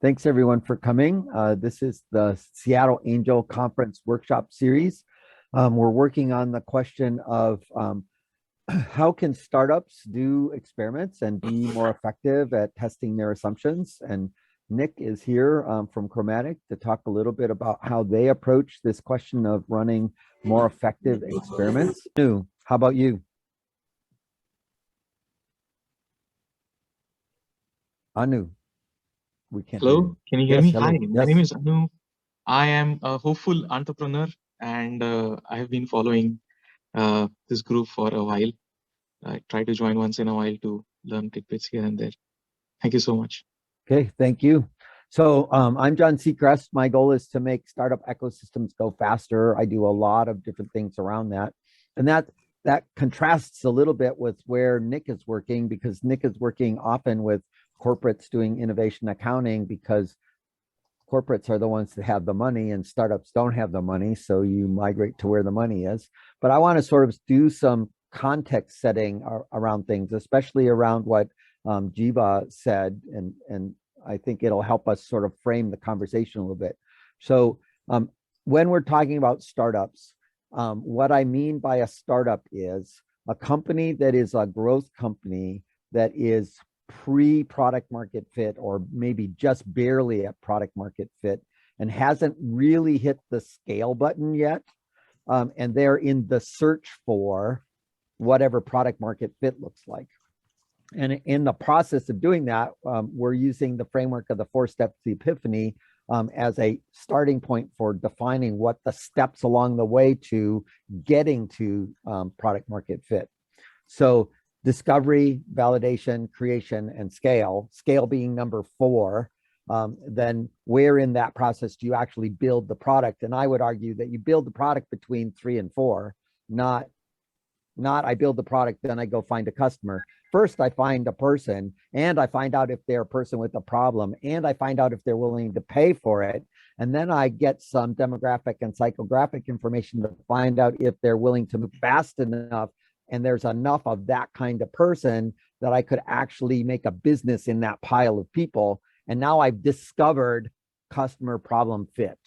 Thanks everyone for coming. This is the Seattle Angel Conference Workshop Series. We're working on the question of how can startups do experiments and be more effective at testing their assumptions? And Nick is here from Kromatic to talk a little bit about how they approach this question of running more effective experiments. Anu, how about you? Anu, we can't hear you. Hello, can you hear Yes, me? hello. Hi, my name Yes. is Anu. I am a hopeful entrepreneur and I have been following this group for a while. I try to join once in a while to learn tidbits here and there. Thank you so much. Okay, thank you. So I'm John Seacrest. My goal is to make startup ecosystems go faster. I do a lot of different things around that. And that contrasts a little bit with where Nick is working, because Nick is working often with corporates doing innovation accounting, because corporates are the ones that have the money and startups don't have the money. So you migrate to where the money is. But I want to sort of do some context setting around things, especially around what Jiva said, and I think it'll help us sort of frame the conversation a little bit. So when we're talking about startups, what I mean by a startup is a company that is a growth company that is pre-product market fit, or maybe just barely at product market fit, and hasn't really hit the scale button yet. And they're in the search for whatever product market fit looks like. And in the process of doing that, we're using the framework of the 4 steps to epiphany as a starting point for defining what the steps along the way to getting to product market fit. So discovery, validation, creation, and scale, scale being number 4, then where in that process do you actually build the product? And I would argue that you build the product between 3 and 4, not I build the product, then I go find a customer. First, I find a person, and I find out if they're a person with a problem, and I find out if they're willing to pay for it. And then I get some demographic and psychographic information to find out if they're willing to move fast enough, and there's enough of that kind of person that I could actually make a business in that pile of people. And now I've discovered customer problem fit.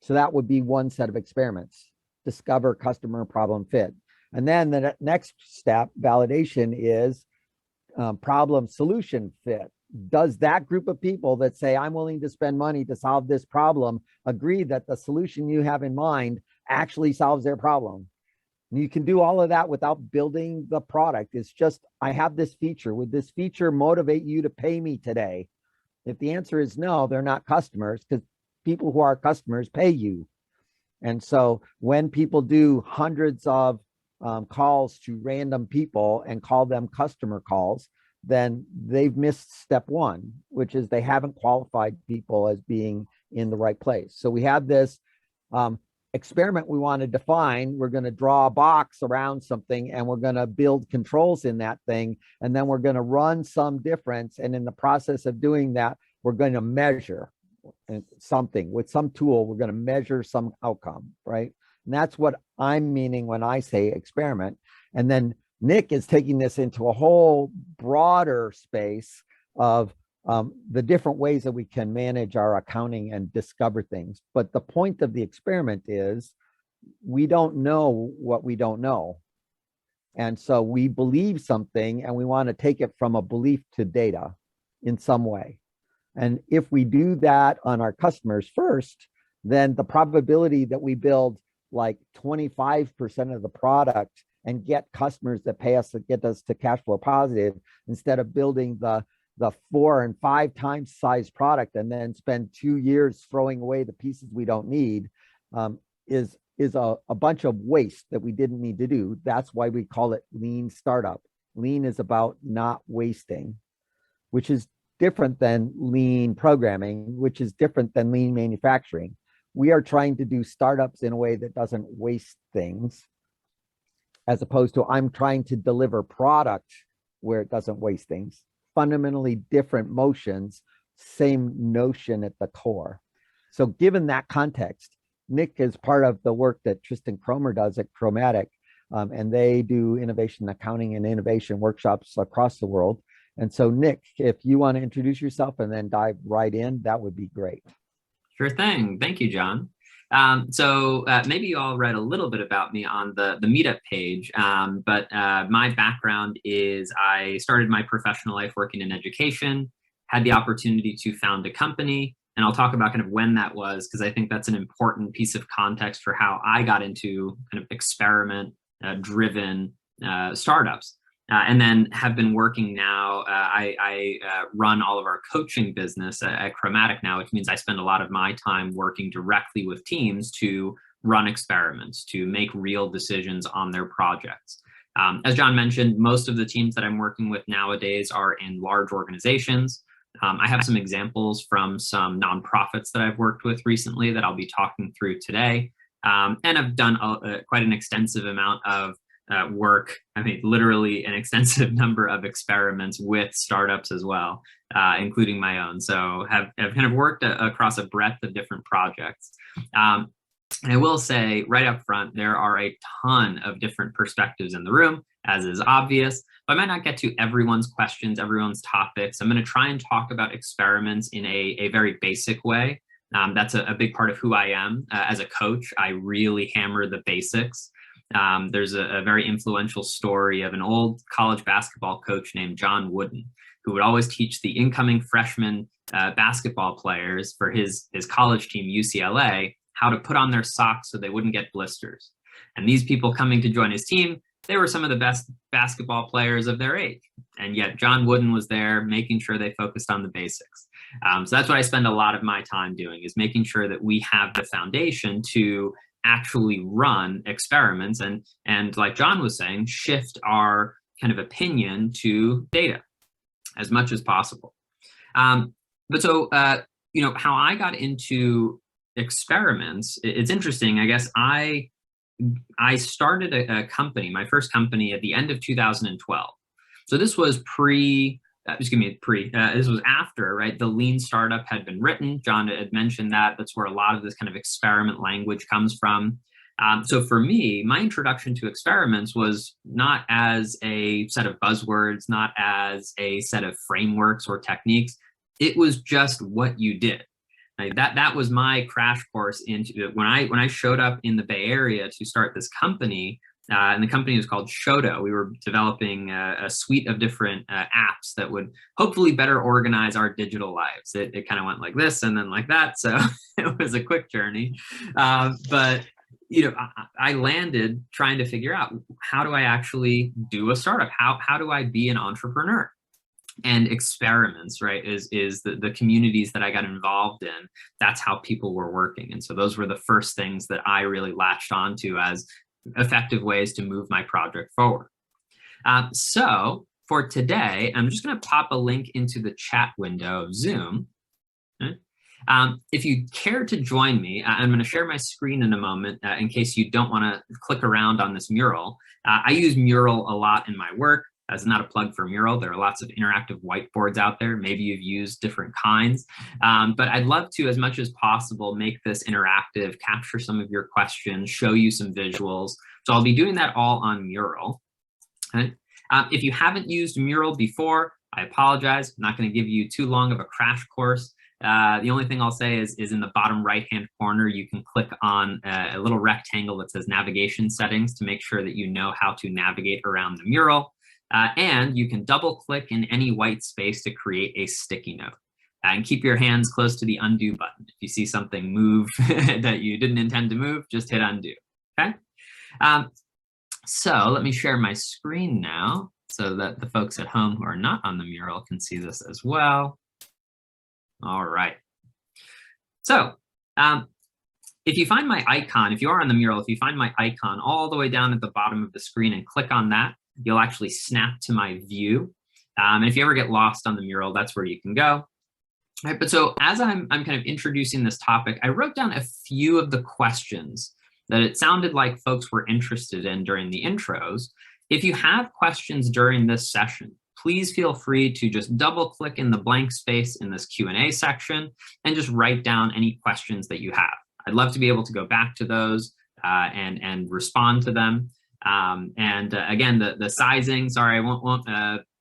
So that would be one set of experiments: discover customer problem fit. And then the next step, validation, is problem solution fit. Does that group of people that say, I'm willing to spend money to solve this problem, agree that the solution you have in mind actually solves their problem? And you can do all of that without building the product. It's just, I have this feature. Would this feature motivate you to pay me today? If the answer is no, they're not customers, because people who are customers pay you. And so when people do hundreds of calls to random people and call them customer calls, then they've missed step 1, which is they haven't qualified people as being in the right place. So we have this experiment we want to define. We're going to draw a box around something, and we're going to build controls in that thing, and then we're going to run some difference. And in the process of doing that, we're going to measure something with some tool. We're going to measure some outcome, right? And that's what I'm meaning when I say experiment. And then Nick is taking this into a whole broader space of the different ways that we can manage our accounting and discover things. But the point of the experiment is we don't know what we don't know. And so we believe something, and we want to take it from a belief to data in some way. And if we do that on our customers first, then the probability that we build like 25% of the product and get customers that pay us, that get us to cash flow positive, instead of building the 4 and 5 times size product and then spend 2 years throwing away the pieces we don't need, is a bunch of waste that we didn't need to do. That's why we call it lean startup. Lean is about not wasting, which is different than lean programming, which is different than lean manufacturing. We are trying to do startups in a way that doesn't waste things, as opposed to I'm trying to deliver product where it doesn't waste things. Fundamentally different motions, same notion at the core. So given that context, Nick is part of the work that Tristan Kromer does at Kromatic, and they do innovation accounting and innovation workshops across the world. And so, Nick, if you want to introduce yourself and then dive right in, that would be great. Sure thing. Thank you, John. Maybe you all read a little bit about me on the meetup page, but my background is I started my professional life working in education, had the opportunity to found a company, and I'll talk about kind of when that was, because I think that's an important piece of context for how I got into kind of experiment driven startups. And then have been working now. I run all of our coaching business at Kromatic now, which means I spend a lot of my time working directly with teams to run experiments, to make real decisions on their projects. As John mentioned, most of the teams that I'm working with nowadays are in large organizations. I have some examples from some nonprofits that I've worked with recently that I'll be talking through today. And I've done quite an extensive amount of work, I mean, literally an extensive number of experiments with startups as well, including my own. So have kind of worked across a breadth of different projects. And I will say right up front, there are a ton of different perspectives in the room, as is obvious. But I might not get to everyone's questions, everyone's topics. I'm going to try and talk about experiments in a very basic way. That's a big part of who I am. As a coach, I really hammer the basics. There's a very influential story of an old college basketball coach named John Wooden, who would always teach the incoming freshman basketball players for his college team, UCLA, how to put on their socks so they wouldn't get blisters. And these people coming to join his team, they were some of the best basketball players of their age. And yet John Wooden was there making sure they focused on the basics. So that's what I spend a lot of my time doing, is making sure that we have the foundation to actually run experiments and like John was saying, shift our kind of opinion to data as much as possible. How I got into experiments, it's interesting. I guess I started a company, my first company, at the end of 2012. So this was this was after, right, the lean startup had been written. John had mentioned that. That's where a lot of this kind of experiment language comes from. So for me, my introduction to experiments was not as a set of buzzwords, not as a set of frameworks or techniques. It was just what you did. Like that was my crash course into it. When I showed up in the Bay Area to start this company, and the company was called Shoto. We were developing a suite of different apps that would hopefully better organize our digital lives. It kind of went like this and then like that. So it was a quick journey. But I landed trying to figure out, how do I actually do a startup? How do I be an entrepreneur? And experiments, right, is the communities that I got involved in. That's how people were working. And so those were the first things that I really latched onto as effective ways to move my project forward. So for today, I'm just going to pop a link into the chat window of Zoom. Okay? If you care to join me, I'm going to share my screen in a moment in case you don't want to click around on this mural. I use Mural a lot in my work. That's not a plug for Mural. There are lots of interactive whiteboards out there. Maybe you've used different kinds, but I'd love to, as much as possible, make this interactive, capture some of your questions, show you some visuals. So I'll be doing that all on Mural. Okay? If you haven't used Mural before, I apologize. I'm not going to give you too long of a crash course. The only thing I'll say is in the bottom right-hand corner, you can click on a little rectangle that says navigation settings to make sure that you know how to navigate around the mural. And you can double click in any white space to create a sticky note. And keep your hands close to the undo button. If you see something move that you didn't intend to move, just hit undo, okay? So let me share my screen now so that the folks at home who are not on the mural can see this as well. All right. So if you find my icon, if you are on the mural, if you find my icon all the way down at the bottom of the screen and click on that, you'll actually snap to my view. And if you ever get lost on the mural, that's where you can go. All right, but so as I'm kind of introducing this topic, I wrote down a few of the questions that it sounded like folks were interested in during the intros. If you have questions during this session, please feel free to just double click in the blank space in this Q&A section and just write down any questions that you have. I'd love to be able to go back to those and respond to them. Again, the sizing, sorry, I won't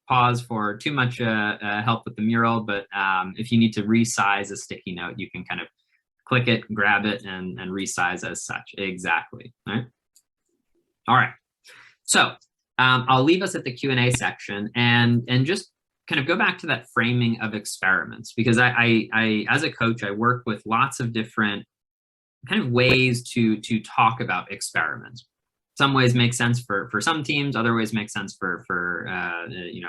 pause for too much help with the mural, but if you need to resize a sticky note, you can kind of click it, grab it, and resize as such. Exactly. All right. So I'll leave us at the Q&A section and just kind of go back to that framing of experiments, because I as a coach, I work with lots of different kind of ways to talk about experiments. Some ways make sense for some teams, other ways make sense for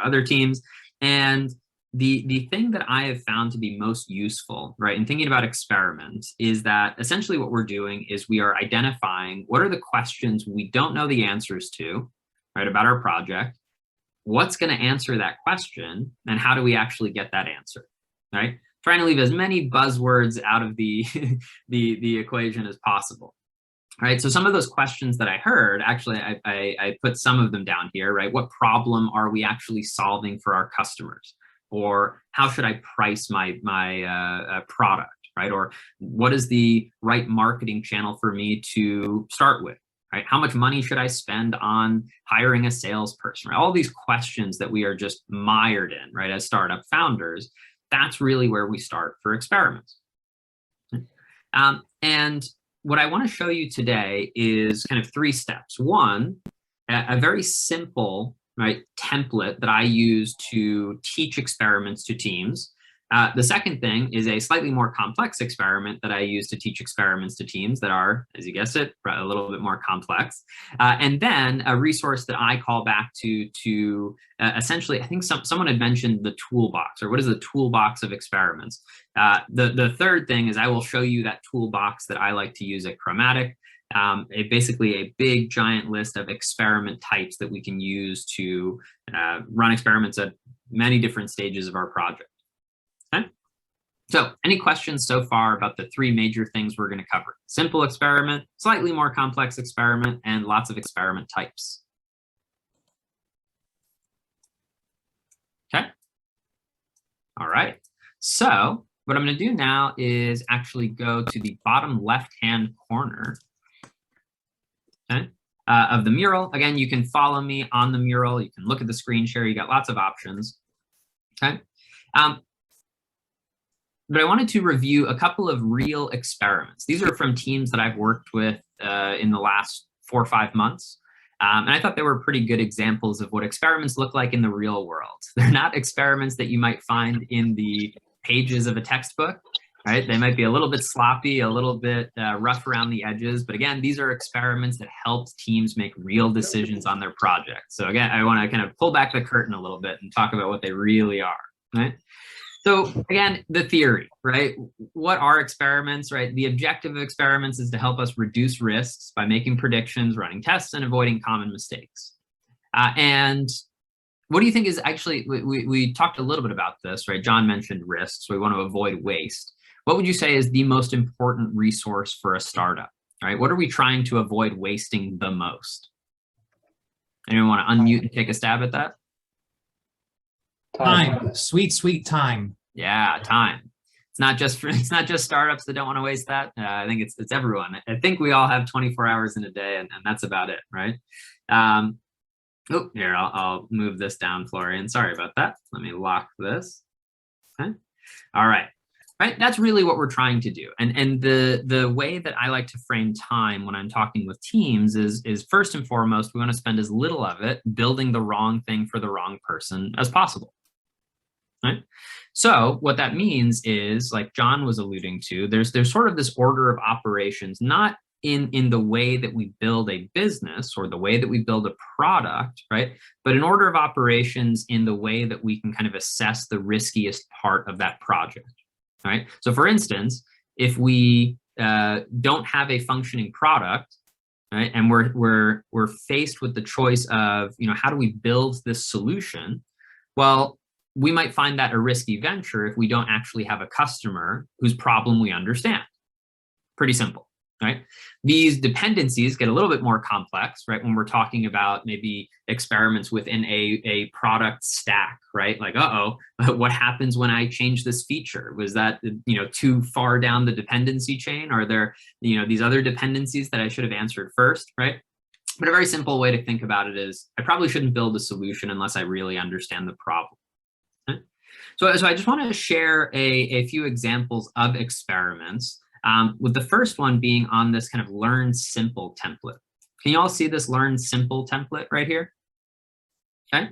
other teams. And the thing that I have found to be most useful, right, in thinking about experiments is that essentially what we're doing is we are identifying what are the questions we don't know the answers to, right, about our project, what's going to answer that question, and how do we actually get that answer, right? Trying to leave as many buzzwords out of the the equation as possible. Right, so some of those questions that I heard, actually, I put some of them down here, right? What problem are we actually solving for our customers? Or how should I price my product, right? Or what is the right marketing channel for me to start with, right? How much money should I spend on hiring a salesperson? Right? All these questions that we are just mired in, right, as startup founders, that's really where we start for experiments. And what I want to show you today is kind of 3 steps. One, a very simple, right, template that I use to teach experiments to teams. The second thing is a slightly more complex experiment that I use to teach experiments to teams that are, as you guessed it, a little bit more complex. And then a resource that I call back to essentially, I think someone had mentioned the toolbox, or what is the toolbox of experiments? The third thing is I will show you that toolbox that I like to use at Kromatic. Basically a big giant list of experiment types that we can use to run experiments at many different stages of our project. Okay. So any questions so far about the 3 major things we're going to cover? Simple experiment, slightly more complex experiment, and lots of experiment types. Okay. All right. So what I'm going to do now is actually go to the bottom left-hand corner, okay, of the mural. Again, you can follow me on the mural. You can look at the screen share. You got lots of options. Okay. But I wanted to review a couple of real experiments. These are from teams that I've worked with in the last 4 or 5 months. And I thought they were pretty good examples of what experiments look like in the real world. They're not experiments that you might find in the pages of a textbook, right? They might be a little bit sloppy, a little bit rough around the edges. But again, these are experiments that help teams make real decisions on their project. So again, I want to kind of pull back the curtain a little bit and talk about what they really are, right? So again, the theory, right? What are experiments, right? The objective of experiments is to help us reduce risks by making predictions, running tests, and avoiding common mistakes. And what do you think is actually, we talked a little bit about this, right? John mentioned risks. We want to avoid waste. What would you say is the most important resource for a startup, right? What are we trying to avoid wasting the most? Anyone want to unmute and take a stab at that? Time, sweet time. Yeah, time. It's not just startups that don't want to waste that. I think it's everyone. I think we all have 24 hours in a day, and that's about it, right? Oh, here, I'll move this down, Florian. Sorry about that. Let me lock this. Okay. All right. Right. That's really what we're trying to do. And the way that I like to frame time when I'm talking with teams is first and foremost, we want to spend as little of it building the wrong thing for the wrong person as possible. Right. So what that means is, like John was alluding to, there's sort of this order of operations, not in the way that we build a business or the way that we build a product, right? But an order of operations in the way that we can kind of assess the riskiest part of that project, right? So for instance, if we don't have a functioning product, right, and we're faced with the choice of, how do we build this solution? Well, we might find that a risky venture if we don't actually have a customer whose problem we understand. Pretty simple, right? These dependencies get a little bit more complex, right? When we're talking about maybe experiments within a product stack, right? Like, what happens when I change this feature? Was that, too far down the dependency chain? Are there, these other dependencies that I should have answered first, right? But a very simple way to think about it is I probably shouldn't build a solution unless I really understand the problem. Okay? So I just want to share a few examples of experiments, with the first one being on this kind of learn simple template. Can you all see this learn simple template right here? Okay.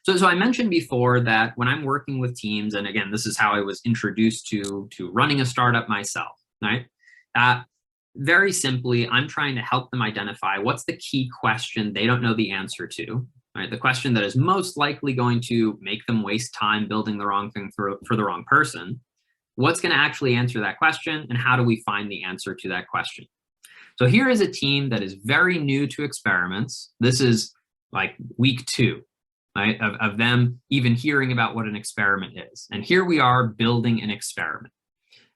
So I mentioned before that when I'm working with teams, and again, this is how I was introduced to running a startup myself, right? Very simply, I'm trying to help them identify what's the key question they don't know the answer to, right? The question that is most likely going to make them waste time building the wrong thing for the wrong person. What's going to actually answer that question, and how do we find the answer to that question? So here is a team that is very new to experiments. This is like week 2. Right, of them even hearing about what an experiment is. And here we are building an experiment.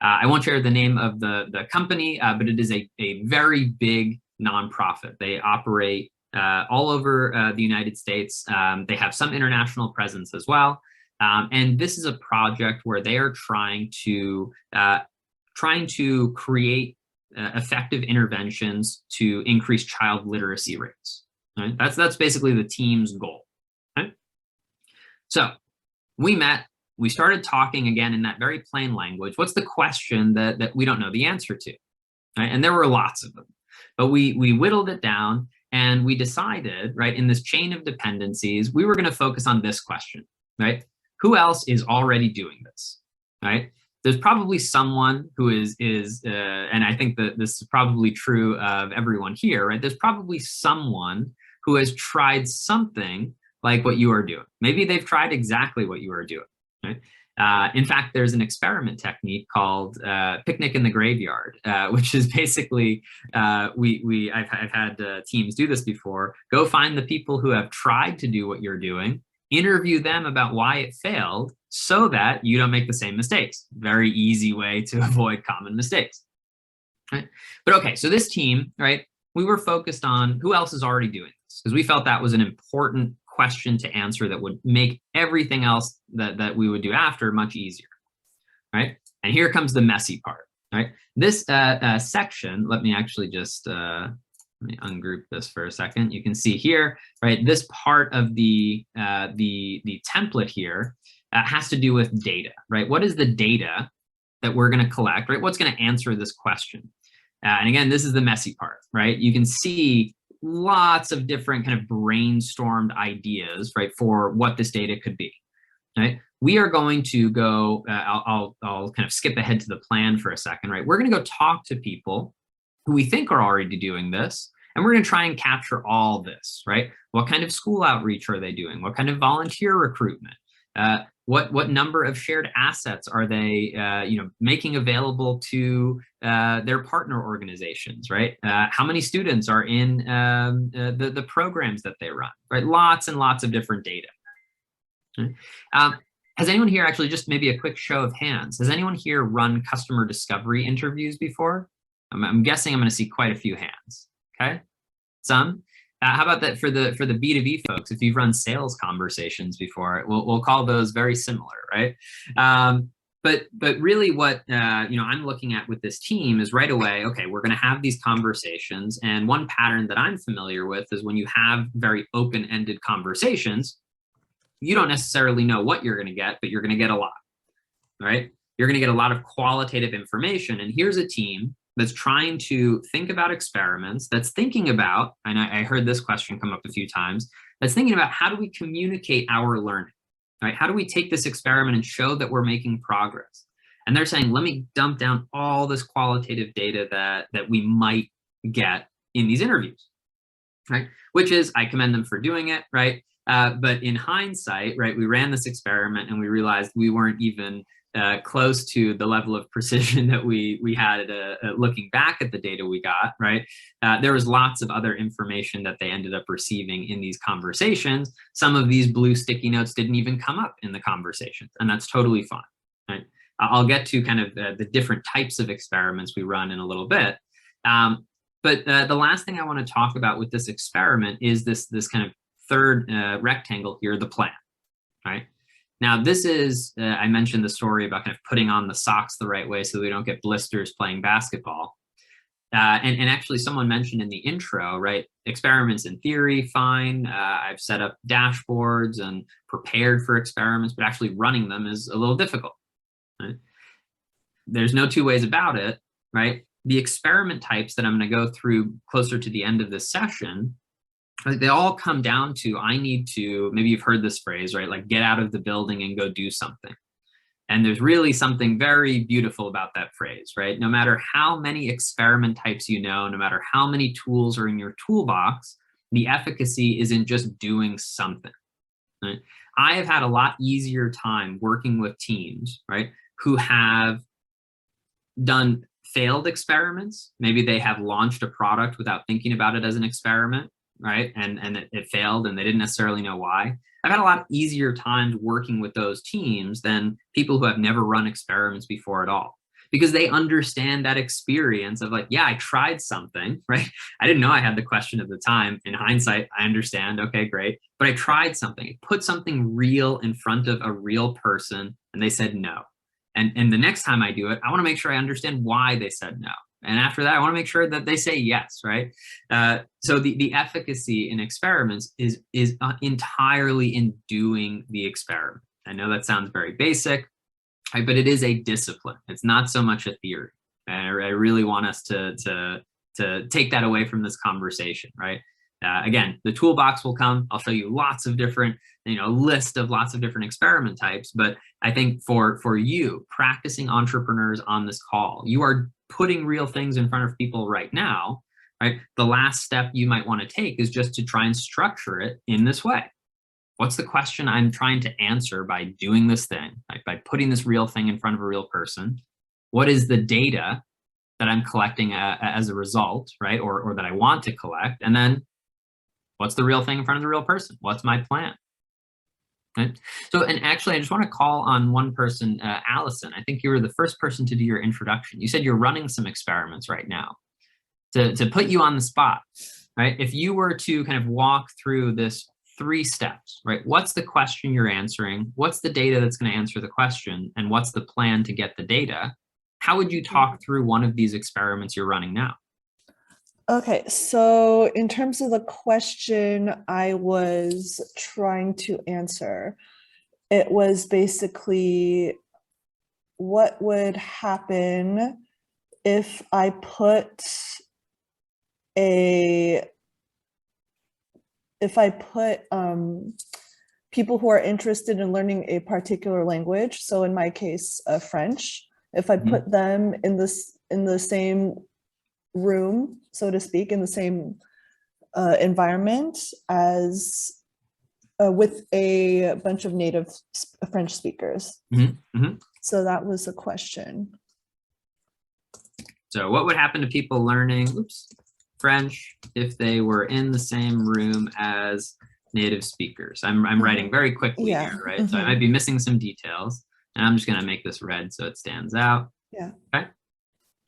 I won't share the name of the company, but it is a very big nonprofit. They operate all over the United States. They have some international presence as well. And this is a project where they are trying to create effective interventions to increase child literacy rates. Right? That's basically the team's goal. So we met, we started talking again in that very plain language. What's the question that we don't know the answer to? Right? And there were lots of them, but we whittled it down, and we decided, right, in this chain of dependencies, we were going to focus on this question, right? Who else is already doing this, right? There's probably someone who is and I think that this is probably true of everyone here, right? There's probably someone who has tried something like what you are doing. Maybe they've tried exactly what you are doing. Right? In fact, there's an experiment technique called picnic in the graveyard, which is basically I've had teams do this before. Go find the people who have tried to do what you're doing, interview them about why it failed, so that you don't make the same mistakes. Very easy way to avoid common mistakes. Right? But okay, so this team, right? We were focused on who else is already doing this, because we felt that was an important question to answer that would make everything else that we would do after much easier, right? And here comes the messy part, right? This section, let me actually just let me ungroup this for a second. You can see here, right? This part of the template here has to do with data, right? What is the data that we're going to collect, right? What's going to answer this question? And again, this is the messy part, right? You can see lots of different kind of brainstormed ideas, right, for what this data could be, right? We are going to go, I'll kind of skip ahead to the plan for a second, right? We're going to go talk to people who we think are already doing this, and we're going to try and capture all this, right? What kind of school outreach are they doing? What kind of volunteer recruitment? What number of shared assets are they making available to their partner organizations, right? How many students are in the programs that they run, right? Lots and lots of different data. Okay. Has anyone here, actually, just maybe a quick show of hands, has anyone here run customer discovery interviews before? I'm guessing I'm going to see quite a few hands. Okay, some. How about that for the B2B folks? If you've run sales conversations before, we'll call those very similar, right? But really, what I'm looking at with this team is right away. Okay, we're going to have these conversations, and one pattern that I'm familiar with is when you have very open-ended conversations, you don't necessarily know what you're going to get, but you're going to get a lot, right? You're going to get a lot of qualitative information, and here's a team that's trying to think about experiments, that's thinking about, and I heard this question come up a few times, that's thinking about how do we communicate our learning, right? How do we take this experiment and show that we're making progress? And they're saying, let me dump down all this qualitative data that we might get in these interviews, right? Which is, I commend them for doing it, right? But in hindsight, right, we ran this experiment and we realized we weren't even close to the level of precision that we had looking back at the data we got, right? There was lots of other information that they ended up receiving in these conversations. Some of these blue sticky notes didn't even come up in the conversations, and that's totally fine, right? I'll get to kind of the different types of experiments we run in a little bit. But the last thing I want to talk about with this experiment is this kind of third rectangle here, the plan, right? Now, this is, I mentioned the story about kind of putting on the socks the right way so we don't get blisters playing basketball. And actually someone mentioned in the intro, right? Experiments in theory, fine. I've set up dashboards and prepared for experiments, but actually running them is a little difficult. Right? There's no two ways about it, right? The experiment types that I'm going to go through closer to the end of this session, right, they all come down to, I need to, maybe you've heard this phrase, right? Like get out of the building and go do something. And there's really something very beautiful about that phrase, right? No matter how many experiment types you know, no matter how many tools are in your toolbox, the efficacy isn't just doing something. Right? I have had a lot easier time working with teams, right, who have done failed experiments. Maybe they have launched a product without thinking about it as an experiment, right? And it failed and they didn't necessarily know why. I've had a lot easier times working with those teams than people who have never run experiments before at all, because they understand that experience of like, yeah, I tried something, right? I didn't know I had the question at the time. In hindsight, I understand, okay, great. But I tried something, I put something real in front of a real person and they said no. And the next time I do it, I want to make sure I understand why they said no. And after that, I want to make sure that they say yes, right? So the efficacy in experiments is entirely in doing the experiment. I know that sounds very basic, right, but it is a discipline. It's not so much a theory. And I really want us to take that away from this conversation, right? Again, the toolbox will come. I'll show you lots of different, list of lots of different experiment types. But I think for you, practicing entrepreneurs on this call, you are putting real things in front of people right now, right? The last step you might want to take is just to try and structure it in this way. What's the question I'm trying to answer by doing this thing, like by putting this real thing in front of a real person? What is the data that I'm collecting as a result, right? Or that I want to collect? And then what's the real thing in front of the real person? What's my plan? Right? So, and actually, I just want to call on one person, Allison. I think you were the first person to do your introduction. You said you're running some experiments right now. To put you on the spot, right? If you were to kind of walk through this 3 steps, right? What's the question you're answering? What's the data that's going to answer the question? And what's the plan to get the data? How would you talk through one of these experiments you're running now? Okay, so in terms of the question I was trying to answer, it was basically what would happen if I put people who are interested in learning a particular language, so in my case, French, if I put them in the same room, so to speak, in the same environment as with a bunch of native French speakers. So that was the question. So what would happen to people learning French if they were in the same room as native speakers? I'm writing very quickly here, right? So I might be missing some details, and I'm just going to make this red so it stands out. Yeah. Okay.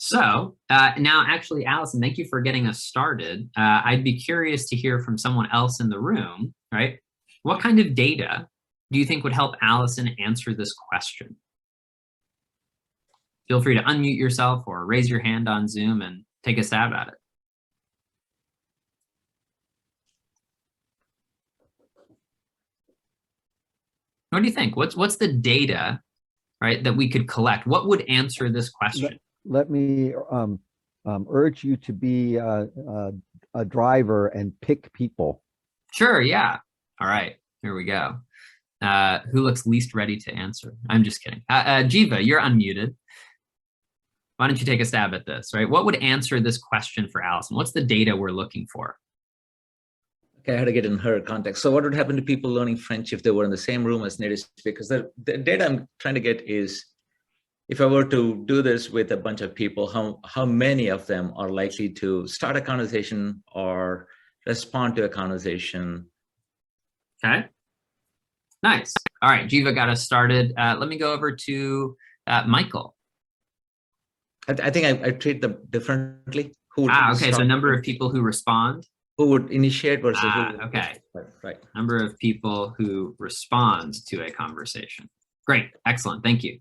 So now, actually, Allison, thank you for getting us started. I'd be curious to hear from someone else in the room, right? What kind of data do you think would help Allison answer this question? Feel free to unmute yourself or raise your hand on Zoom and take a stab at it. What do you think? What's the data, right, that we could collect? What would answer this question? Let me urge you to be a driver and pick people. Sure, yeah. All right, here we go. Who looks least ready to answer? I'm just kidding. Jiva, you're unmuted. Why don't you take a stab at this, right? What would answer this question for Allison? What's the data we're looking for? Okay, I had to get in her context. So what would happen to people learning French if they were in the same room as native speakers? The data I'm trying to get is, if I were to do this with a bunch of people, how many of them are likely to start a conversation or respond to a conversation? Okay, nice. All right, Jiva got us started. Let me go over to Michael. I think I treat them differently. Okay, so number of people who respond. Who would initiate versus who would, okay. Right. Number of people who respond to a conversation. Great, excellent, thank you.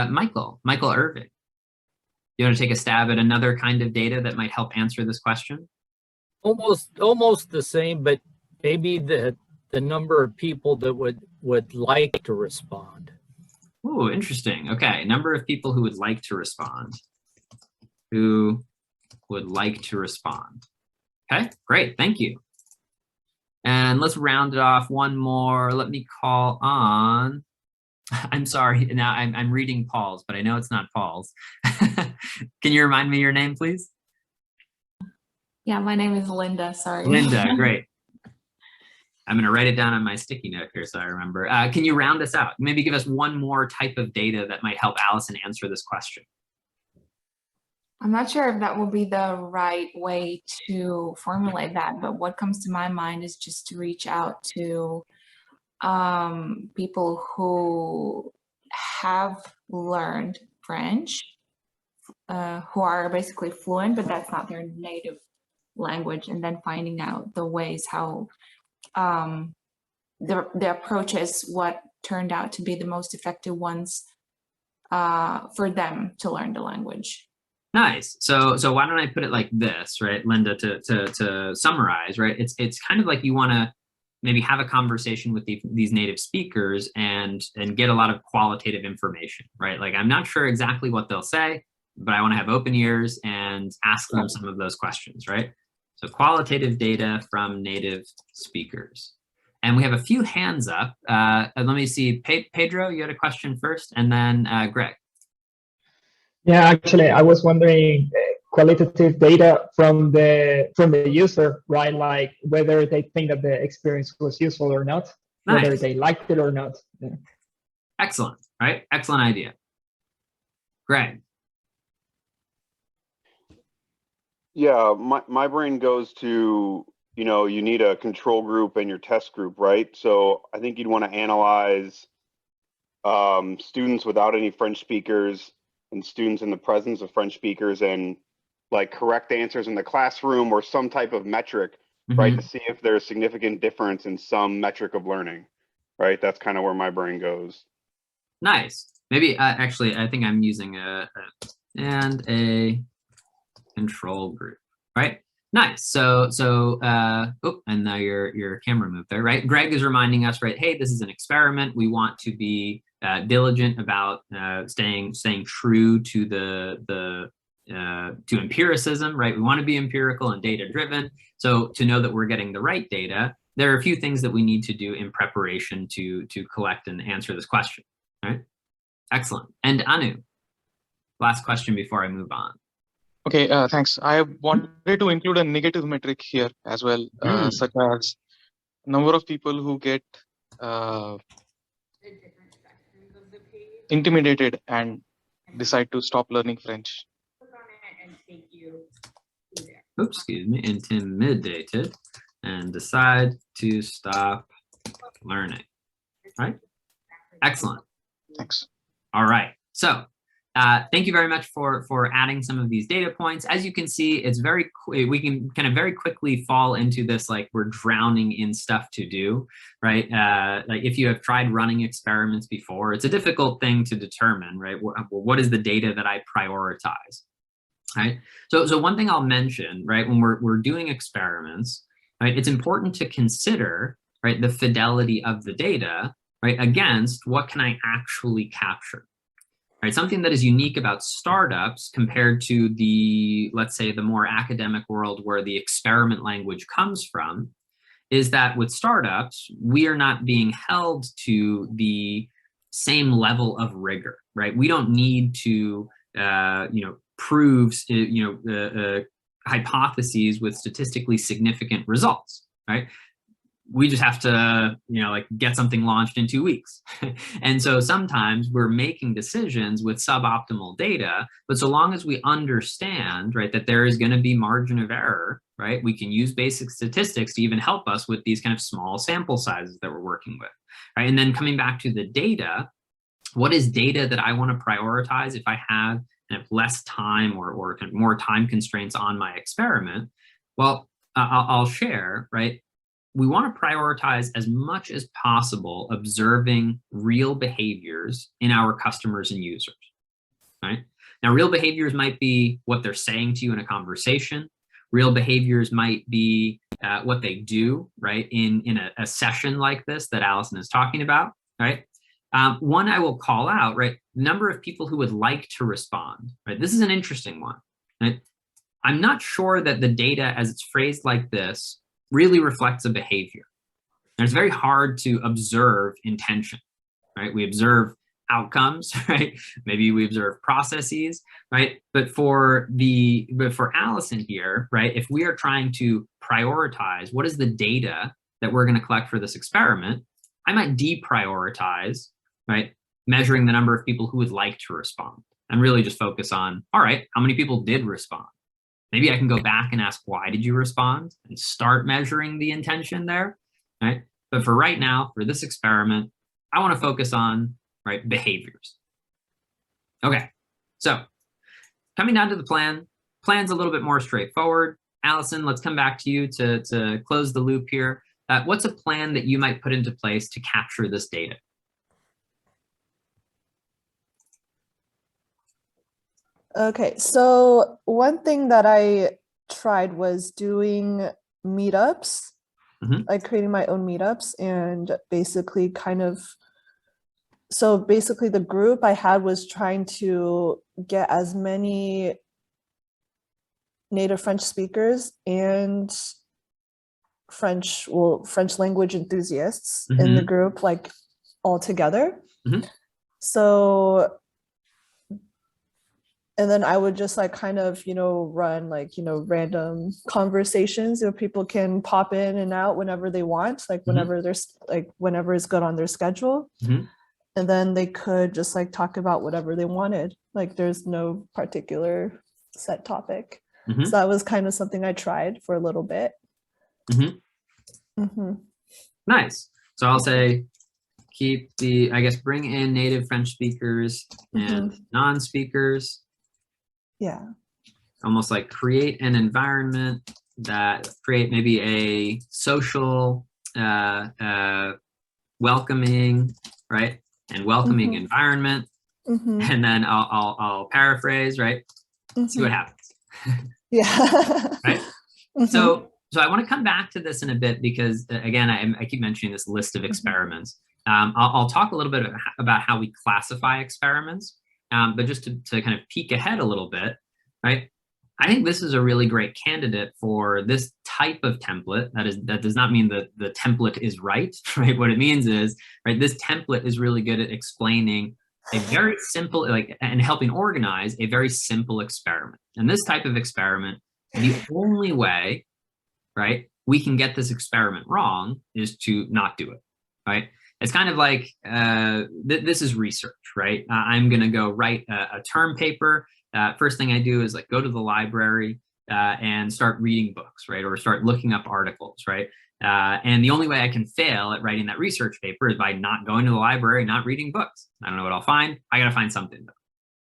Michael Irving. You want to take a stab at another kind of data that might help answer this question? Almost the same, but maybe the number of people that would like to respond. Ooh, interesting. Okay, number of people who would like to respond. Who would like to respond? Okay, great, thank you. And let's round it off one more. Let me call on, I'm sorry, now I'm reading Paul's, but I know it's not Paul's. Can you remind me your name, please? Yeah, my name is Linda, sorry. Linda, great. I'm gonna write it down on my sticky note here so I remember. Can you round us out? Maybe give us one more type of data that might help Allison answer this question. I'm not sure if that will be the right way to formulate that, but what comes to my mind is just to reach out to people who have learned French, who are basically fluent, but that's not their native language, and then finding out the ways how the approaches, what turned out to be the most effective ones for them to learn the language. Nice. So why don't I put it like this, right, Linda, to summarize, right? It's kind of like you want to maybe have a conversation with these native speakers and get a lot of qualitative information, right? Like, I'm not sure exactly what they'll say, but I want to have open ears and ask them some of those questions, right? So qualitative data from native speakers. And we have a few hands up. Let me see, Pedro, you had a question first, and then Greg. Yeah, actually, I was wondering qualitative data from the user, right? Like whether they think that the experience was useful or not, Nice. whether they liked it or not. Yeah. Excellent, right? Excellent idea. Greg. Yeah, my brain goes to, you need a control group and your test group, right? So I think you'd want to analyze students without any French speakers and students in the presence of French speakers, and like correct answers in the classroom or some type of metric, right? To see if there's significant difference in some metric of learning, right? That's kind of where my brain goes. Nice. Maybe actually, I think I'm using a control group, right? Nice. So oh, and now your camera moved there, right? Greg is reminding us, right? Hey, this is an experiment. We want to be diligent about staying true to to empiricism, right? We want to be empirical and data driven. So to know that we're getting the right data, there are a few things that we need to do in preparation to collect and answer this question, right? Excellent. And Anu, last question before I move on. Okay, thanks. I wanted to include a negative metric here as well, such as number of people who get intimidated and decide to stop learning French. Oops, excuse me, intimidated and decide to stop learning, right? Excellent. Thanks. All right, so thank you very much for adding some of these data points. As you can see, it's we can kind of very quickly fall into this, like we're drowning in stuff to do, right? Like if you have tried running experiments before, it's a difficult thing to determine, right? What is the data that I prioritize, right? So one thing I'll mention, right, when we're doing experiments, right, it's important to consider, right, the fidelity of the data, right, against what can I actually capture. Right, something that is unique about startups compared to let's say, the more academic world where the experiment language comes from, is that with startups, we are not being held to the same level of rigor, right? We don't need to, prove, hypotheses with statistically significant results, right? We just have to, like get something launched in 2 weeks. And so sometimes we're making decisions with suboptimal data, but so long as we understand, right, that there is going to be margin of error, right, we can use basic statistics to even help us with these kind of small sample sizes that we're working with, right? And then coming back to the data, what is data that I want to prioritize if I have less time or kind of more time constraints on my experiment? Well, I'll share, right? we want to prioritize as much as possible observing real behaviors in our customers and users, right? Now, real behaviors might be what they're saying to you in a conversation. Real behaviors might be what they do, right, in a session like this that Allison is talking about, right? One I will call out, right, number of people who would like to respond, right? This is an interesting one, right? I'm not sure that the data as it's phrased like this really reflects a behavior. And it's very hard to observe intention, right? We observe outcomes, right? Maybe we observe processes, right? But for Allison here, right, if we are trying to prioritize what is the data that we're going to collect for this experiment, I might deprioritize, right, measuring the number of people who would like to respond and really just focus on, all right, how many people did respond? Maybe I can go back and ask, why did you respond? And start measuring the intention there, right? But for right now, for this experiment, I want to focus on, right, behaviors. Okay, so coming down to the plan, plan's a little bit more straightforward. Allison, let's come back to you to close the loop here. What's a plan that you might put into place to capture this data? Okay, so one thing that I tried was doing meetups, like creating my own meetups, and basically so basically the group I had was trying to get as many native French speakers and French language enthusiasts in the group, like all together. So, and then I would just like kind of, run like, random conversations where people can pop in and out whenever they want, like whenever there's like, whenever it's good on their schedule. And then they could just like talk about whatever they wanted. Like there's no particular set topic. So that was kind of something I tried for a little bit. Nice. So I'll say, bring in native French speakers and non-speakers. Yeah. Almost like create an environment create maybe a social, welcoming, right? And welcoming environment. And then I'll paraphrase, right? See what happens. Yeah. Right? So I want to come back to this in a bit because, again, I keep mentioning this list of experiments. I'll talk a little bit about how we classify experiments, but just to kind of peek ahead a little bit, right? I think this is a really great candidate for this type of template. That does not mean that the template is right, right? What it means is, right, this template is really good at explaining a very simple, and helping organize a very simple experiment. And this type of experiment, the only way, right, we can get this experiment wrong is to not do it, right? It's kind of like, this is research, right? I'm gonna go write a term paper. First thing I do is like go to the library and start reading books, right? Or start looking up articles, right? And the only way I can fail at writing that research paper is by not going to the library, not reading books. I don't know what I'll find. I gotta find something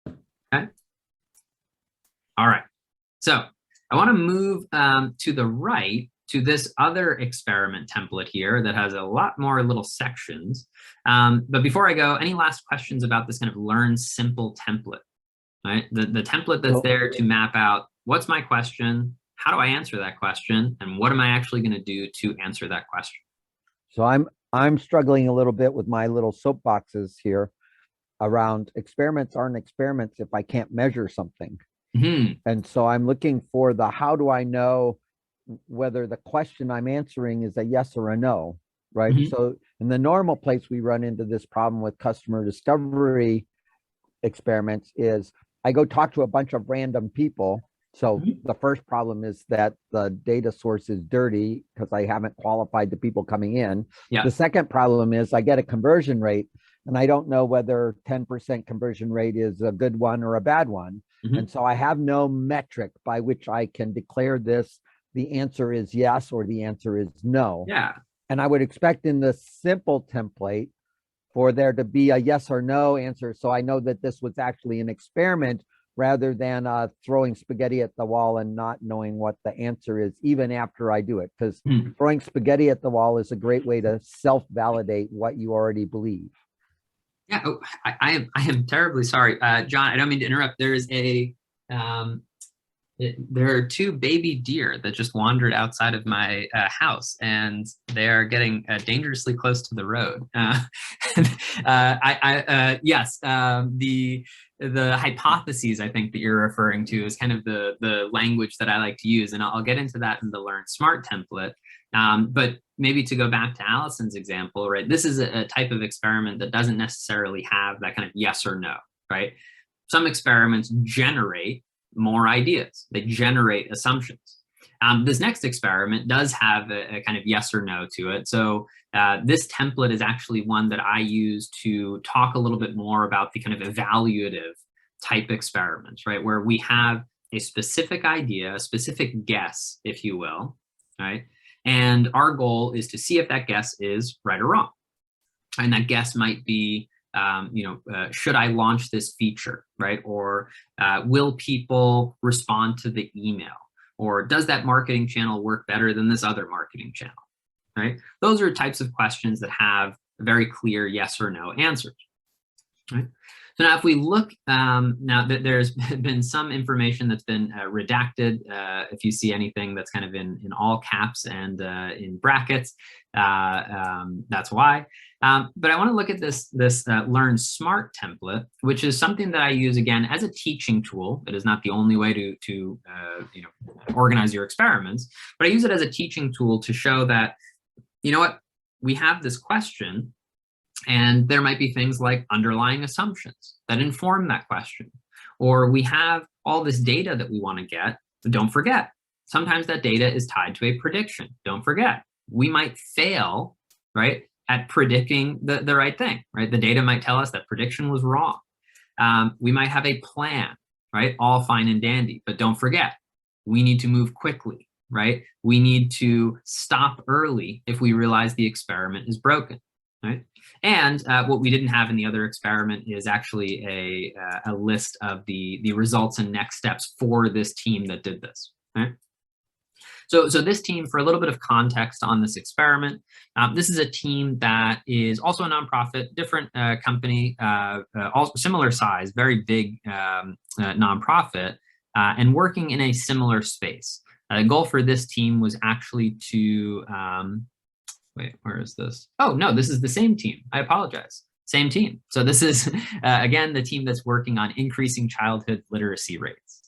though, okay? All right, so I wanna move to the right to this other experiment template here that has a lot more little sections. But before I go, any last questions about this kind of learn simple template, right? The template that's there to map out what's my question, how do I answer that question, and what am I actually gonna do to answer that question? So I'm struggling a little bit with my little soapboxes here around experiments aren't experiments if I can't measure something. And so I'm looking for how do I know whether the question I'm answering is a yes or a no, right? So in the normal place we run into this problem with customer discovery experiments is I go talk to a bunch of random people. So the first problem is that the data source is dirty because I haven't qualified the people coming in. The second problem is I get a conversion rate and I don't know whether 10% conversion rate is a good one or a bad one. And so I have no metric by which I can declare this. The answer is yes, or the answer is no. And I would expect in the simple template for there to be a yes or no answer. So I know that this was actually an experiment rather than throwing spaghetti at the wall and not knowing what the answer is, even after I do it. Because throwing spaghetti at the wall is a great way to self-validate what you already believe. Yeah, I am terribly sorry, John. I don't mean to interrupt. There is there are two baby deer that just wandered outside of my house, and they are getting dangerously close to the road. Yes, the hypotheses I think that you're referring to is kind of the language that I like to use, and I'll get into that in the Learn Smart template. But maybe to go back to Allison's example, right? This is a type of experiment that doesn't necessarily have that kind of yes or no, right? Some experiments generate more ideas. They generate assumptions. This next experiment does have a kind of yes or no to it. So this template is actually one that I use to talk a little bit more about the kind of evaluative type experiments, right? Where we have a specific idea, a specific guess, if you will, right? And our goal is to see if that guess is right or wrong. And that guess might be, should I launch this feature, right? Or will people respond to the email? Or does that marketing channel work better than this other marketing channel, right? Those are types of questions that have very clear yes or no answers, right? So now if we look, now that there's been some information that's been redacted, if you see anything that's kind of in all caps and in brackets, that's why. But I want to look at this Learn Smart template, which is something that I use again as a teaching tool. It is not the only way to organize your experiments, but I use it as a teaching tool to show that, you know what, we have this question, and there might be things like underlying assumptions that inform that question, or we have all this data that we want to get. But don't forget, sometimes that data is tied to a prediction. Don't forget, we might fail, right, at predicting the right thing, right? The data might tell us that prediction was wrong. We might have a plan, right? All fine and dandy, but don't forget, we need to move quickly, right? We need to stop early if we realize the experiment is broken, right? And what we didn't have in the other experiment is actually a list of the results and next steps for this team that did this, right? So this team, for a little bit of context on this experiment, this is a team that is also a nonprofit, different company, also similar size, very big nonprofit, and working in a similar space. The goal for this team was actually to, wait, where is this? Oh, no, this is the same team. I apologize. Same team. So this is, again, the team that's working on increasing childhood literacy rates.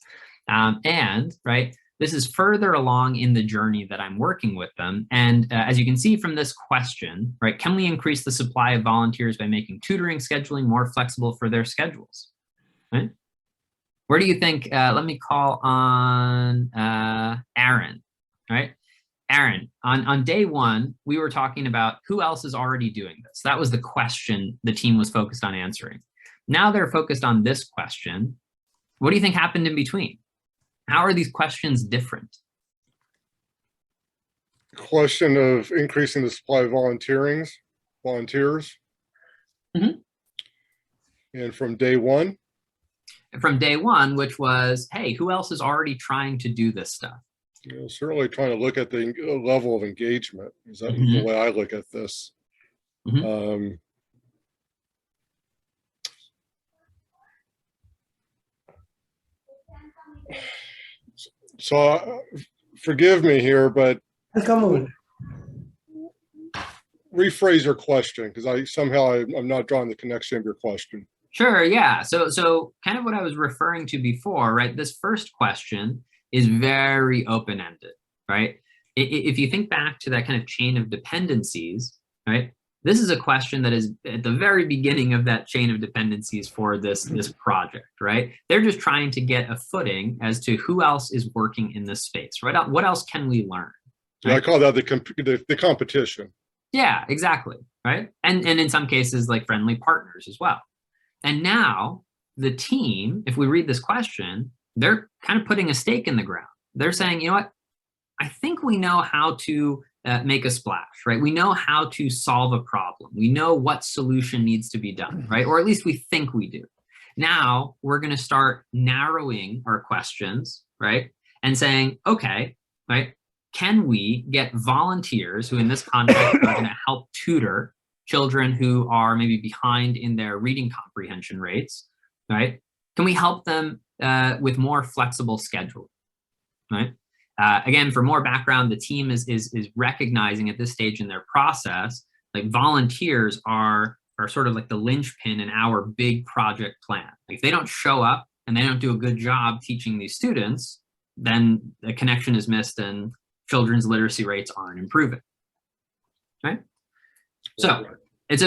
And, right, this is further along in the journey that I'm working with them. And as you can see from this question, right, can we increase the supply of volunteers by making tutoring scheduling more flexible for their schedules, right? Where do you think, let me call on Aaron, right? Aaron, on day one, we were talking about who else is already doing this. That was the question the team was focused on answering. Now they're focused on this question. What do you think happened in between? How are these questions different? Question of increasing the supply of volunteers. Mm-hmm. And from day one? From day one, which was, hey, who else is already trying to do this stuff? Yeah, certainly trying to look at the level of engagement. Is that the way I look at this? So forgive me here, but rephrase your question, because I'm not drawing the connection of your question. Sure, yeah. So kind of what I was referring to before, right? This first question is very open-ended, right? If you think back to that kind of chain of dependencies, right? This is a question that is at the very beginning of that chain of dependencies for this project, right? They're just trying to get a footing as to who else is working in this space, right? What else can we learn? Right? Yeah, I call that the competition. Yeah, exactly, right? And in some cases, like friendly partners as well. And now the team, if we read this question, they're kind of putting a stake in the ground. They're saying, you know what? I think we know how to make a splash, right? We know how to solve a problem. We know what solution needs to be done, right? Or at least we think we do. Now we're going to start narrowing our questions, right? And saying, okay, right, can we get volunteers who in this context are going to help tutor children who are maybe behind in their reading comprehension rates, right? Can we help them with more flexible scheduling, right? Again, for more background, the team is recognizing at this stage in their process, like volunteers are sort of like the linchpin in our big project plan. Like if they don't show up and they don't do a good job teaching these students, then the connection is missed and children's literacy rates aren't improving, right? So it's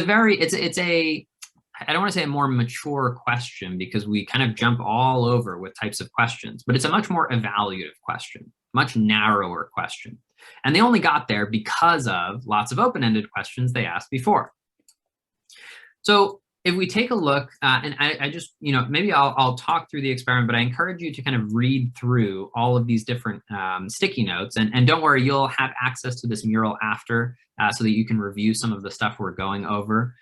a I don't want to say a more mature question because we kind of jump all over with types of questions, but it's a much more evaluative question, much narrower question. And they only got there because of lots of open-ended questions they asked before. So if we take a look, and I just, maybe I'll talk through the experiment, but I encourage you to kind of read through all of these different sticky notes. And don't worry, you'll have access to this mural after so that you can review some of the stuff we're going over.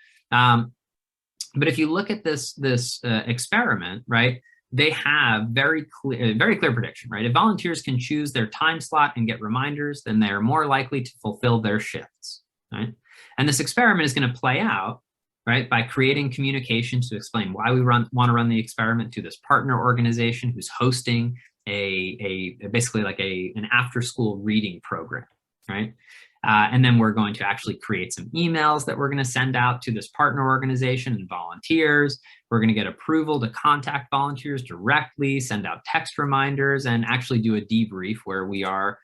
But if you look at this experiment, right, they have very clear prediction, right? If volunteers can choose their time slot and get reminders, then they are more likely to fulfill their shifts, right? And this experiment is going to play out, right, by creating communications to explain why we want to run the experiment to this partner organization who's hosting basically like an after-school reading program, right? And then we're going to actually create some emails that we're going to send out to this partner organization and volunteers. We're going to get approval to contact volunteers directly, send out text reminders, and actually do a debrief where we are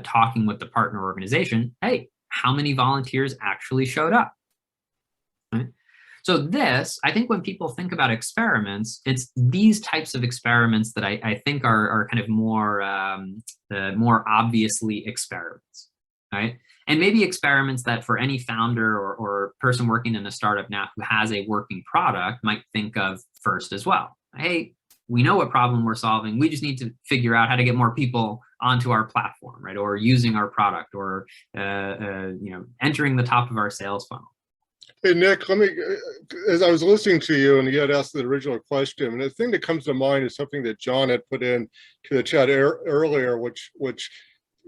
talking with the partner organization. Hey, how many volunteers actually showed up? Right? So this, I think when people think about experiments, it's these types of experiments that I think are kind of more obviously experiments, right? And maybe experiments that for any founder or person working in a startup now who has a working product might think of first as well. Hey, we know what problem we're solving. We just need to figure out how to get more people onto our platform, right? Or using our product or entering the top of our sales funnel. Hey, Nick, let me, as I was listening to you and you had asked the original question, and the thing that comes to mind is something that John had put in to the chat earlier, which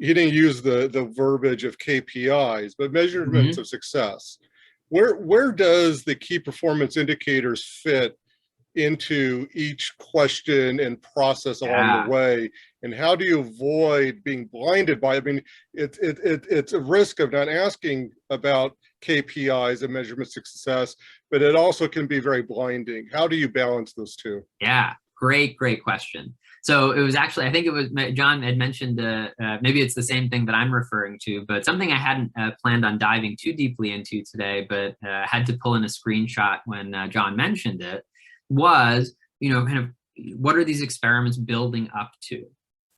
he didn't use the verbiage of KPIs, but measurements of success. Where does the key performance indicators fit into each question and process along the way? And how do you avoid being blinded by, I mean, it's a risk of not asking about KPIs and measurements of success, but it also can be very blinding. How do you balance those two? Yeah, great question. So it was actually, I think it was John had mentioned, maybe it's the same thing that I'm referring to, but something I hadn't planned on diving too deeply into today, but had to pull in a screenshot when John mentioned it, was, kind of what are these experiments building up to,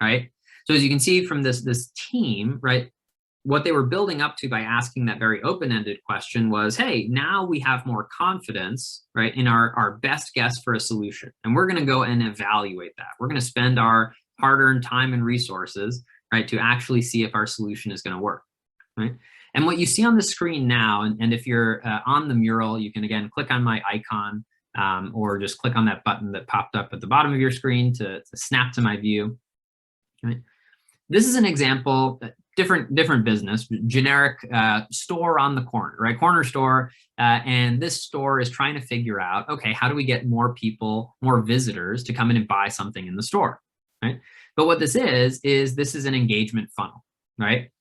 right? So as you can see from this team, right, what they were building up to by asking that very open-ended question was, hey, now we have more confidence, right, in our best guess for a solution. And we're going to go and evaluate that. We're going to spend our hard-earned time and resources, right, to actually see if our solution is going to work, right? And what you see on the screen now, and if you're on the mural, you can, again, click on my icon or just click on that button that popped up at the bottom of your screen to snap to my view, right? This is an example, different business, generic store on the corner, right? Corner store. And this store is trying to figure out, okay, how do we get more people, more visitors to come in and buy something in the store, right? But what this is this is an engagement funnel, right?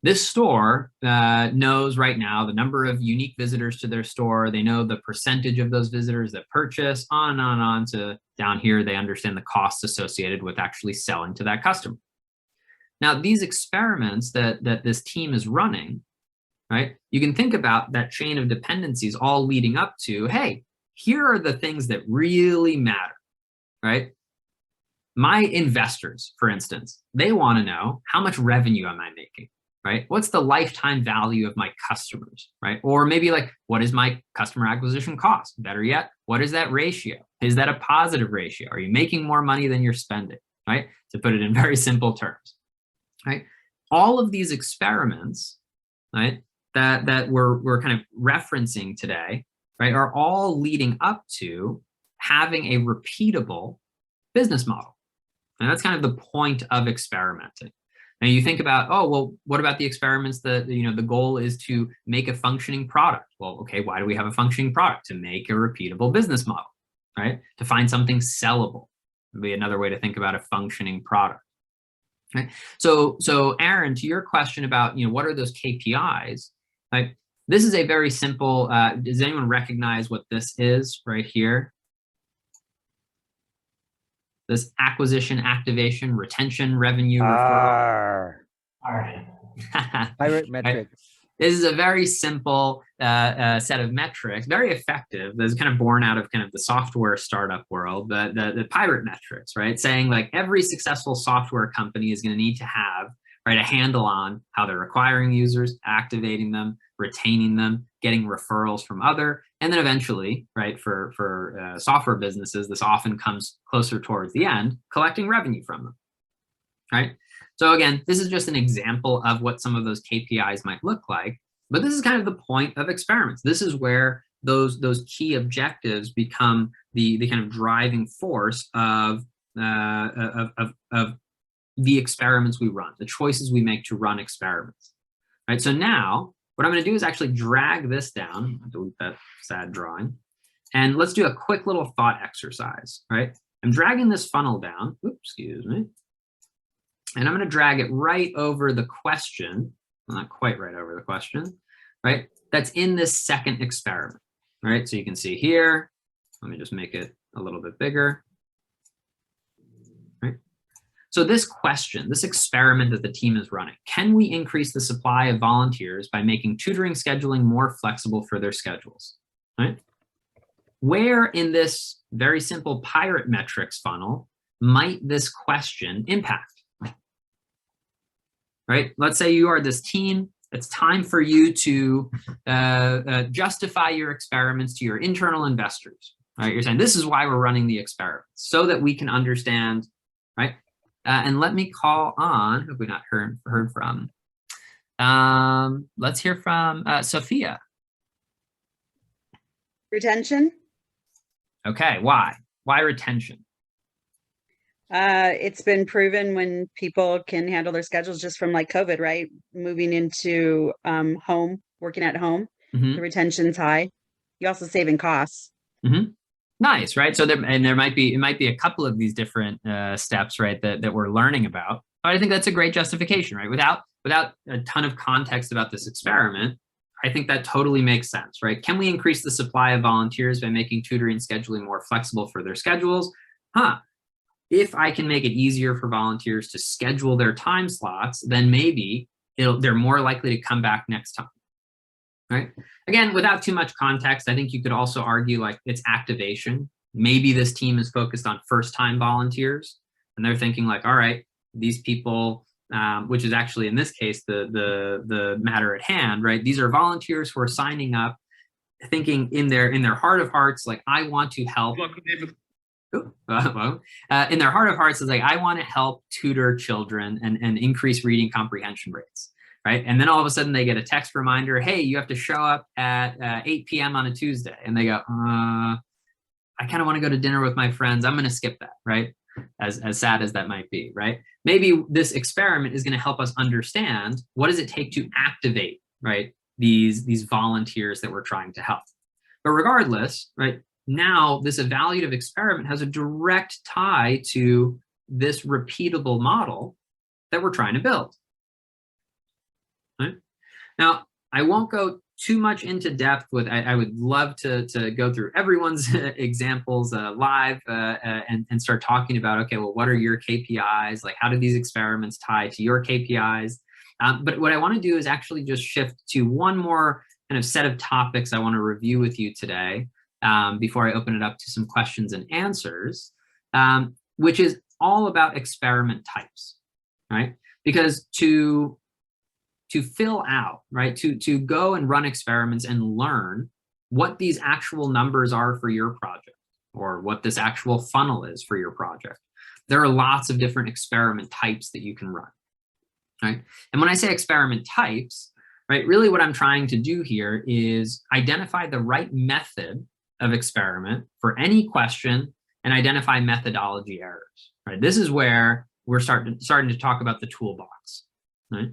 This store knows right now the number of unique visitors to their store. They know the percentage of those visitors that purchase, on and on to down here. They understand the costs associated with actually selling to that customer. Now, these experiments that this team is running, right, you can think about that chain of dependencies all leading up to, hey, here are the things that really matter, right? My investors, for instance, they want to know, how much revenue am I making, right? What's the lifetime value of my customers, right? Or maybe like, what is my customer acquisition cost? Better yet, what is that ratio? Is that a positive ratio? Are you making more money than you're spending, right? To put it in very simple terms. Right, all of these experiments, right, that we're kind of referencing today, right, are all leading up to, having a repeatable business model. And that's kind of the point of experimenting. Now you think about, oh, well, what about the experiments that, the goal is to make a functioning product? Well, okay, why do we have a functioning product? To make a repeatable business model, right? To find something sellable would be another way to think about a functioning product. Right? So Aaron, to your question about, what are those KPIs, right? This is a very simple, does anyone recognize what this is right here? This acquisition, activation, retention, revenue, referral. Pirate metrics. This is a very simple set of metrics, very effective. That's kind of born out of kind of the software startup world, the pirate metrics, right? Saying like every successful software company is going to need to have, right, a handle on how they're acquiring users, activating them, retaining them, getting referrals from other, and then eventually, right, for software businesses, this often comes closer towards the end, collecting revenue from them, right? So again, this is just an example of what some of those KPIs might look like, but this is kind of the point of experiments. This is where those key objectives become the kind of driving force of the experiments we run, the choices we make to run experiments. Right. So now what I'm going to do is actually drag this down. I'll delete that sad drawing, and let's do a quick little thought exercise. Right. I'm dragging this funnel down. Oops, excuse me. And I'm going to drag it right over the question, well, not quite right over the question, right? That's in this second experiment, right? So you can see here, let me just make it a little bit bigger, right? So this question, this experiment that the team is running, can we increase the supply of volunteers by making tutoring scheduling more flexible for their schedules, right? Where in this very simple pirate metrics funnel might this question impact? Right? Let's say you are this team. It's time for you to justify your experiments to your internal investors. Right? You're saying this is why we're running the experiments, so that we can understand. Right? And let me call on. Have we not heard from? Let's hear from Sophia. Retention. Okay. Why? Why retention? It's been proven when people can handle their schedules just from like COVID, right? Moving into home, working at home, the retention's high. You also saving costs. Nice, right? So there might be a couple of these different steps, right, that we're learning about. But I think that's a great justification, right? Without a ton of context about this experiment, I think that totally makes sense, right? Can we increase the supply of volunteers by making tutoring and scheduling more flexible for their schedules? If I can make it easier for volunteers to schedule their time slots, then maybe they're more likely to come back next time, right? Again, without too much context, I think you could also argue like it's activation. Maybe this team is focused on first-time volunteers, and they're thinking like, all right, these people, which is actually in this case the matter at hand, right? These are volunteers who are signing up, thinking in their heart of hearts, like I want to help. In their heart of hearts is like, I want to help tutor children and increase reading comprehension rates, right? And then all of a sudden they get a text reminder, hey, you have to show up at 8 p.m. on a Tuesday. And they go, I kind of want to go to dinner with my friends. I'm going to skip that, right? As sad as that might be, right? Maybe this experiment is going to help us understand what does it take to activate, right, these volunteers that we're trying to help. But regardless, right, now this evaluative experiment has a direct tie to this repeatable model that we're trying to build. Right? Now, I won't go too much into depth with, I would love to go through everyone's examples live and start talking about, okay, well, what are your KPIs? Like, how do these experiments tie to your KPIs? But what I want to do is actually just shift to one more kind of set of topics I want to review with you today. Before I open it up to some questions and answers, which is all about experiment types, right? Because to fill out, right, to go and run experiments and learn what these actual numbers are for your project, or what this actual funnel is for your project, there are lots of different experiment types that you can run, right? And when I say experiment types, right, really what I'm trying to do here is identify the right method of experiment for any question and identify methodology errors, right? This is where we're starting to talk about the toolbox, right?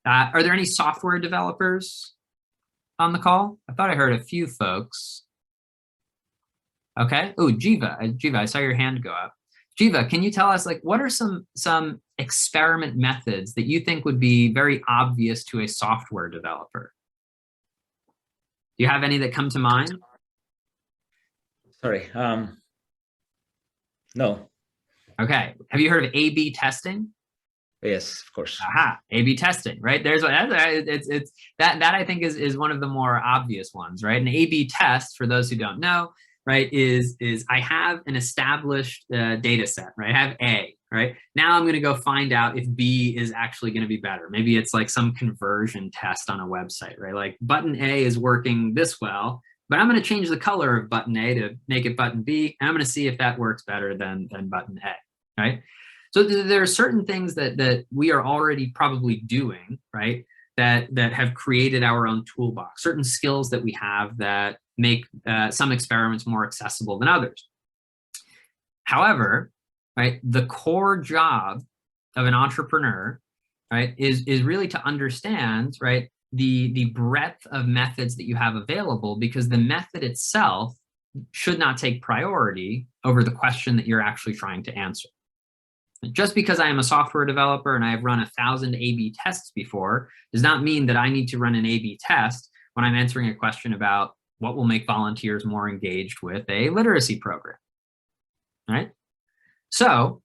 Are there any software developers on the call? I thought I heard a few folks. Okay. Oh, Jiva, I saw your hand go up. Jiva, can you tell us, like, what are some experiment methods that you think would be very obvious to a software developer? Do you have any that come to mind? Sorry. No. Okay. Have you heard of A/B testing? Yes, of course. Aha, A/B testing, right? There's that I think is one of the more obvious ones, right? An A/B test, for those who don't know, right, is I have an established data set, right? I have A, right? Now I'm going to go find out if B is actually going to be better. Maybe it's like some conversion test on a website, right? Like button A is working this well, but I'm going to change the color of button A to make it button B, and I'm going to see if that works better than button A, right? So there are certain things that we are already probably doing, right, that have created our own toolbox, certain skills that we have that make some experiments more accessible than others. However, right, the core job of an entrepreneur, right, is really to understand, right, the breadth of methods that you have available, because the method itself should not take priority over the question that you're actually trying to answer. Just because I am a software developer and I have run 1,000 A/B tests before does not mean that I need to run an A/B test when I'm answering a question about what will make volunteers more engaged with a literacy program, right? So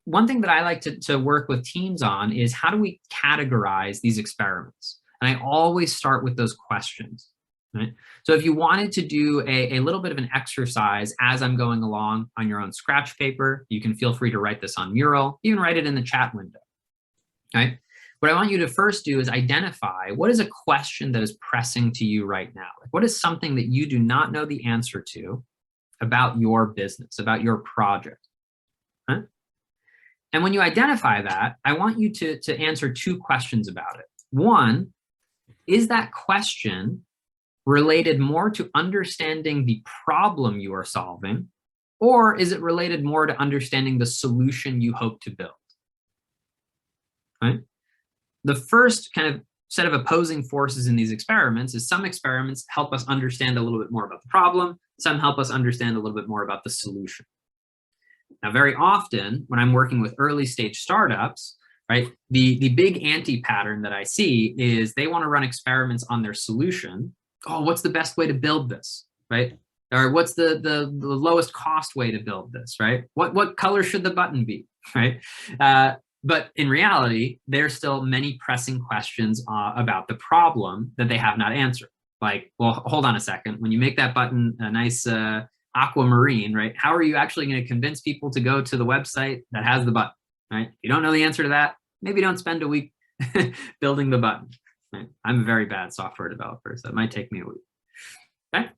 one thing that I like to work with teams on is, how do we categorize these experiments? And I always start with those questions. Right? So if you wanted to do a little bit of an exercise as I'm going along on your own scratch paper, you can feel free to write this on Mural, even write it in the chat window. Right? What I want you to first do is identify what is a question that is pressing to you right now. Like, what is something that you do not know the answer to about your business, about your project? Huh? And when you identify that, I want you to answer two questions about it. One, is that question related more to understanding the problem you are solving, or is it related more to understanding the solution you hope to build? Right? The first kind of set of opposing forces in these experiments is, some experiments help us understand a little bit more about the problem, some help us understand a little bit more about the solution. Now, very often when I'm working with early stage startups, right, the big anti-pattern that I see is they want to run experiments on their solution. Oh, what's the best way to build this, right? Or what's the lowest cost way to build this, right? What color should the button be, right? But in reality, there's still many pressing questions about the problem that they have not answered. Like, well, hold on a second. When you make that button a nice aquamarine, right? How are you actually going to convince people to go to the website that has the button, right? If you don't know the answer to that, maybe don't spend a week building the button. Right? I'm a very bad software developer, so it might take me a week. Okay.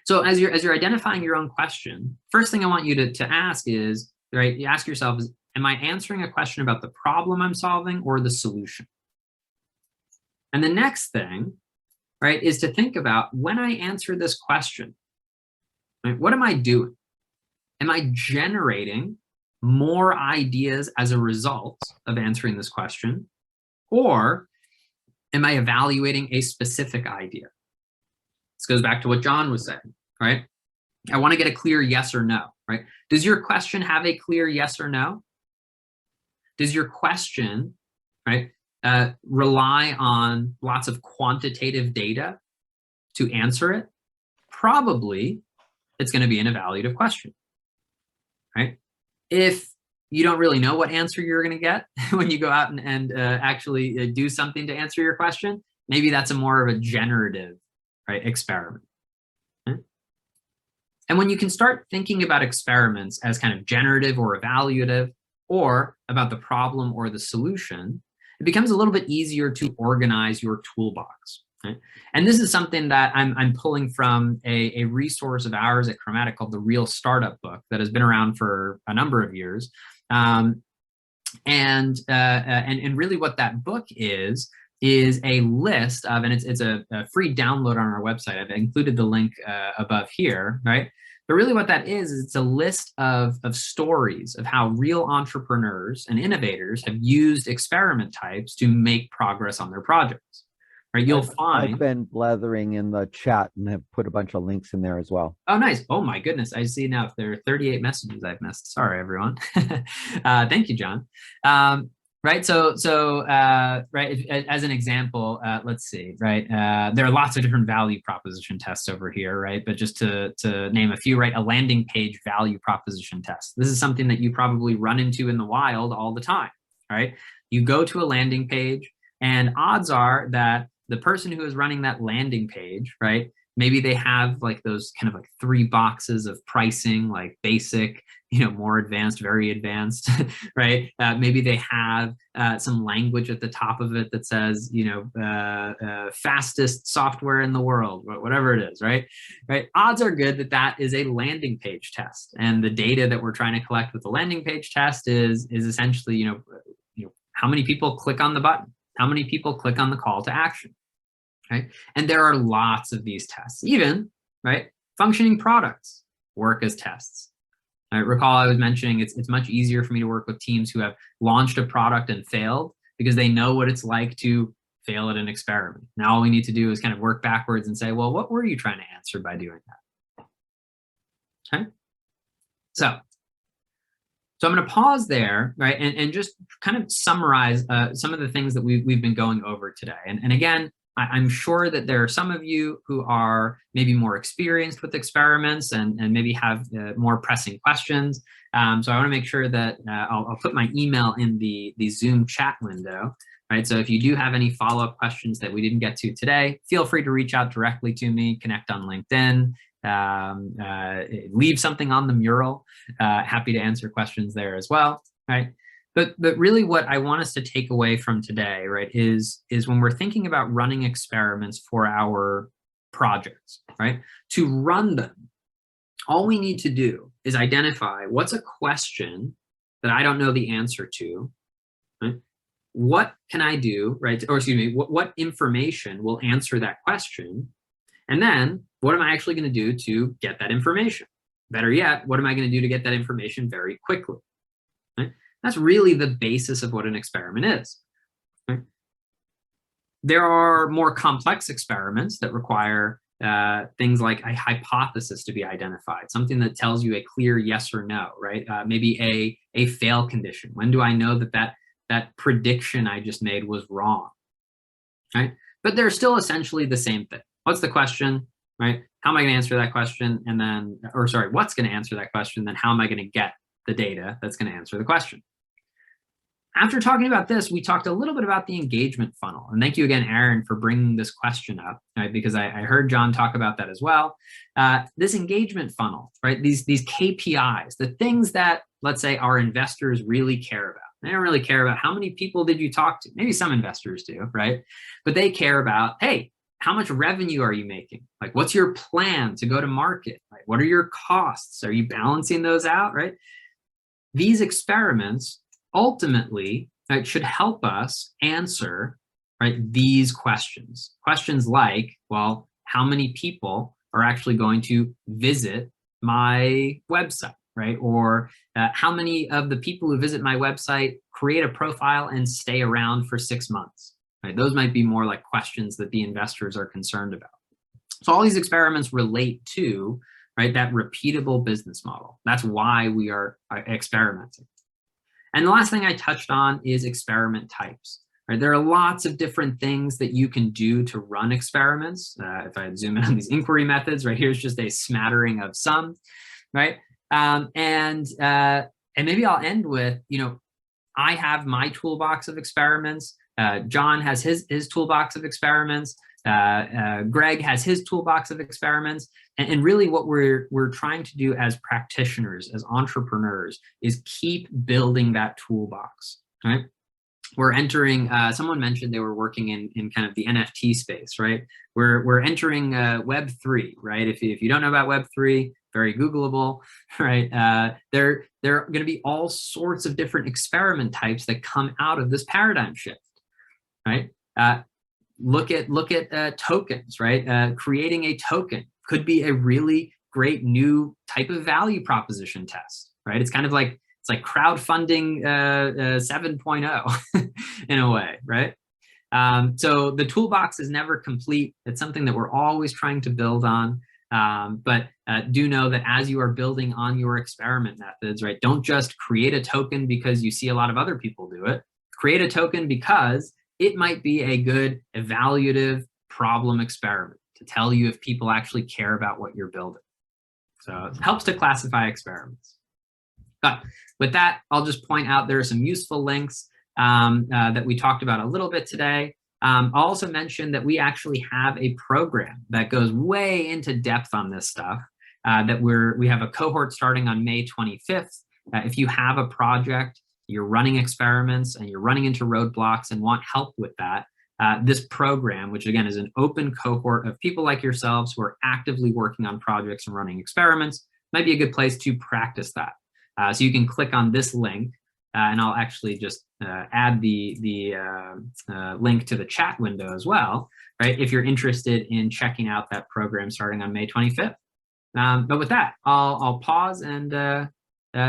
So as you're identifying your own question, first thing I want you to ask is, right, you ask yourself, is, am I answering a question about the problem I'm solving or the solution? And the next thing, right, is to think about, when I answer this question, right, what am I doing? Am I generating more ideas as a result of answering this question? Or am I evaluating a specific idea? This goes back to what John was saying, right? I want to get a clear yes or no, right? Does your question have a clear yes or no? Does your question, right, rely on lots of quantitative data to answer it? Probably it's going to be an evaluative question, right? If you don't really know what answer you're going to get when you go out and actually do something to answer your question, maybe that's a more of a generative, right, experiment. Okay? And when you can start thinking about experiments as kind of generative or evaluative, or about the problem or the solution, it becomes a little bit easier to organize your toolbox. Right? And this is something that I'm pulling from a resource of ours at Kromatic called the Real Startup Book that has been around for a number of years. And really what that book is is a list of, and it's a free download on our website. I've included the link above here, right? But really what that is it's a list of stories of how real entrepreneurs and innovators have used experiment types to make progress on their projects, right? You'll find— I've been blathering in the chat and have put a bunch of links in there as well. Oh, nice. Oh my goodness. I see now there are 38 messages I've missed. Sorry, everyone. Thank you, John. Right. So right. As an example, let's see, right. There are lots of different value proposition tests over here, right. But just to name a few, right. A landing page value proposition test. This is something that you probably run into in the wild all the time, right. You go to a landing page and odds are that the person who is running that landing page, right, maybe they have like those kind of like 3 boxes of pricing, like basic, more advanced, very advanced, right? Maybe they have some language at the top of it that says, fastest software in the world, whatever it is, right? Right. Odds are good that that is a landing page test, and the data that we're trying to collect with the landing page test is essentially, how many people click on the button, how many people click on the call to action. Right? And there are lots of these tests. Even, right, functioning products work as tests. I recall I was mentioning it's much easier for me to work with teams who have launched a product and failed because they know what it's like to fail at an experiment. Now all we need to do is kind of work backwards and say, well, what were you trying to answer by doing that? Okay. So I'm going to pause there, right, and just kind of summarize some of the things that we've been going over today. And again, I'm sure that there are some of you who are maybe more experienced with experiments and maybe have more pressing questions. So I want to make sure that I'll put my email in the Zoom chat window, right? So if you do have any follow-up questions that we didn't get to today, feel free to reach out directly to me, connect on LinkedIn, leave something on the mural. Happy to answer questions there as well, right? But really what I want us to take away from today, right, is when we're thinking about running experiments for our projects, right, to run them, all we need to do is identify what's a question that I don't know the answer to, right? What can I do, right, or excuse me, what information will answer that question? And then what am I actually going to do to get that information? Better yet, what am I going to do to get that information very quickly? Right? That's really the basis of what an experiment is. Right? There are more complex experiments that require things like a hypothesis to be identified, something that tells you a clear yes or no, right? Maybe a fail condition. When do I know that prediction I just made was wrong, right? But they're still essentially the same thing. What's the question, right? How am I going to answer that question? And then, or sorry, what's going to answer that question? Then how am I going to get the data that's going to answer the question? After talking about this, we talked a little bit about the engagement funnel. And thank you again, Aaron, for bringing this question up, right? Because I heard John talk about that as well. This engagement funnel, right? These KPIs, the things that, let's say, our investors really care about. They don't really care about how many people did you talk to. Maybe some investors do, right? But they care about, hey, how much revenue are you making? Like, what's your plan to go to market? Right? What are your costs? Are you balancing those out, right? These experiments ultimately, right, should help us answer, right, these questions. Questions like, well, how many people are actually going to visit my website, right? Or how many of the people who visit my website create a profile and stay around for 6 months, right? Those might be more like questions that the investors are concerned about. So all these experiments relate to, right, that repeatable business model. That's why we are experimenting. And the last thing I touched on is experiment types. Right? There are lots of different things that you can do to run experiments. If I zoom in on these inquiry methods, right, here's just a smattering of some, right? And maybe I'll end with, I have my toolbox of experiments. John has his toolbox of experiments. Greg has his toolbox of experiments. And really what we're trying to do as practitioners, as entrepreneurs, is keep building that toolbox, right? We're entering, someone mentioned they were working in kind of the NFT space, right? We're entering Web3, right? If you don't know about Web3, very Googleable, right? There are going to be all sorts of different experiment types that come out of this paradigm shift, right? look at tokens, right? Creating a token could be a really great new type of value proposition test, right? It's kind of like, it's like crowdfunding 7.0 in a way, right? So the toolbox is never complete. It's something that we're always trying to build on. But do know that as you are building on your experiment methods, right, don't just create a token because you see a lot of other people do it. Create a token because it might be a good evaluative problem experiment to tell you if people actually care about what you're building. So it helps to classify experiments. But with that, I'll just point out there are some useful links that we talked about a little bit today. I'll also mention that we actually have a program that goes way into depth on this stuff, that we have a cohort starting on May 25th. If you have a project, you're running experiments and you're running into roadblocks and want help with that, this program, which again is an open cohort of people like yourselves who are actively working on projects and running experiments, might be a good place to practice that. So you can click on this link, and I'll actually just add the link to the chat window as well, right? If you're interested in checking out that program starting on May 25th. But with that, I'll pause and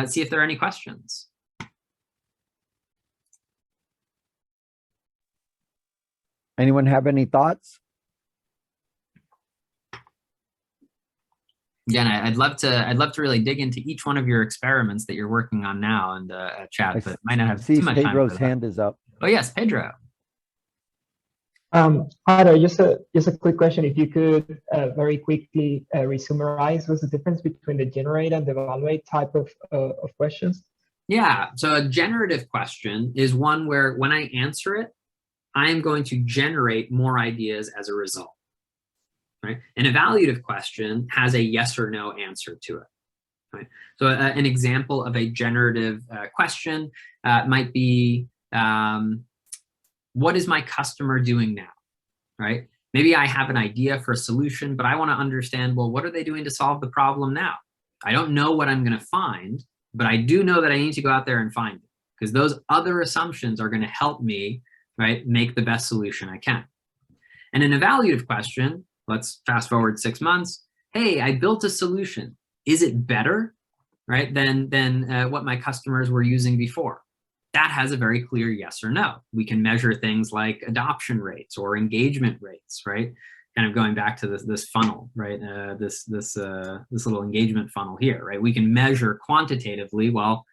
see if there are any questions. Anyone have any thoughts? Again, I'd love to really dig into each one of your experiments that you're working on now and chat, but might not have too much time. Pedro's hand is up. Oh yes, Pedro. Hi there. Just a quick question. If you could very quickly re-summarize what's the difference between the generate and the evaluate type of questions? Yeah. So a generative question is one where when I answer it, I am going to generate more ideas as a result. Right? An evaluative question has a yes or no answer to it. Right? So an example of a generative question might be, what is my customer doing now? Right? Maybe I have an idea for a solution, but I want to understand, well, what are they doing to solve the problem now? I don't know what I'm going to find, but I do know that I need to go out there and find it, because those other assumptions are going to help me, right, make the best solution I can. And an evaluative question, let's fast forward 6 months. Hey, I built a solution. Is it better, right, than what my customers were using before? That has a very clear yes or no. We can measure things like adoption rates or engagement rates, right? Kind of going back to this funnel, right? This little engagement funnel here, right? We can measure quantitatively, well,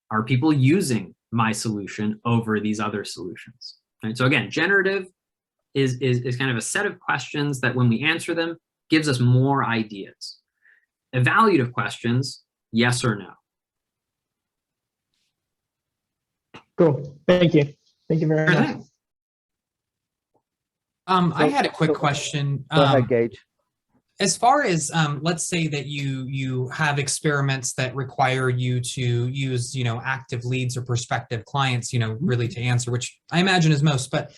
are people using my solution over these other solutions? Right? So again, generative is kind of a set of questions that when we answer them, gives us more ideas. Evaluative questions, yes or no. Cool. Thank you. Thank you very much. I had a quick question. Go ahead, Gage. As far as let's say that you have experiments that require you to use active leads or prospective clients really to answer, which I imagine is most, but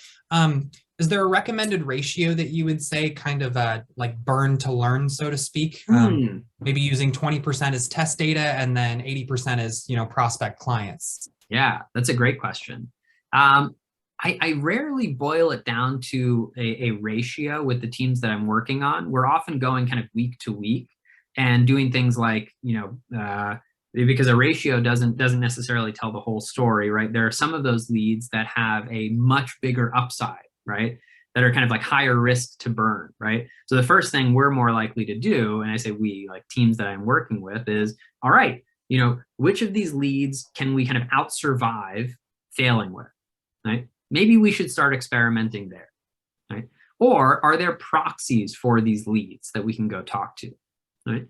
is there a recommended ratio that you would say kind of like burn to learn, so to speak? Maybe using 20% as test data and then 80% as prospect clients. Yeah, that's a great question. I rarely boil it down to a ratio with the teams that I'm working on. We're often going kind of week to week and doing things like, because a ratio doesn't necessarily tell the whole story, right? There are some of those leads that have a much bigger upside, right? That are kind of like higher risk to burn, right? So the first thing we're more likely to do, and I say we, like teams that I'm working with, is, all right, which of these leads can we kind of out-survive failing with, right? Maybe we should start experimenting there, right? Or are there proxies for these leads that we can go talk to, right?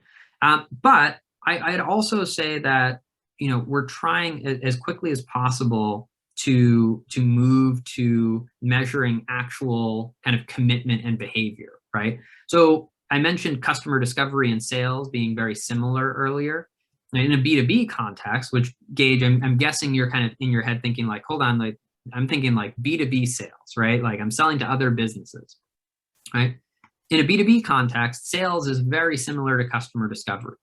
But I'd also say that, we're trying as quickly as possible to move to measuring actual kind of commitment and behavior, right? So I mentioned customer discovery and sales being very similar earlier. In a B2B context, which Gage, I'm guessing you're kind of in your head thinking like, hold on, like I'm thinking like B2B sales, right? Like I'm selling to other businesses, right? In a B2B context, sales is very similar to customer discovery.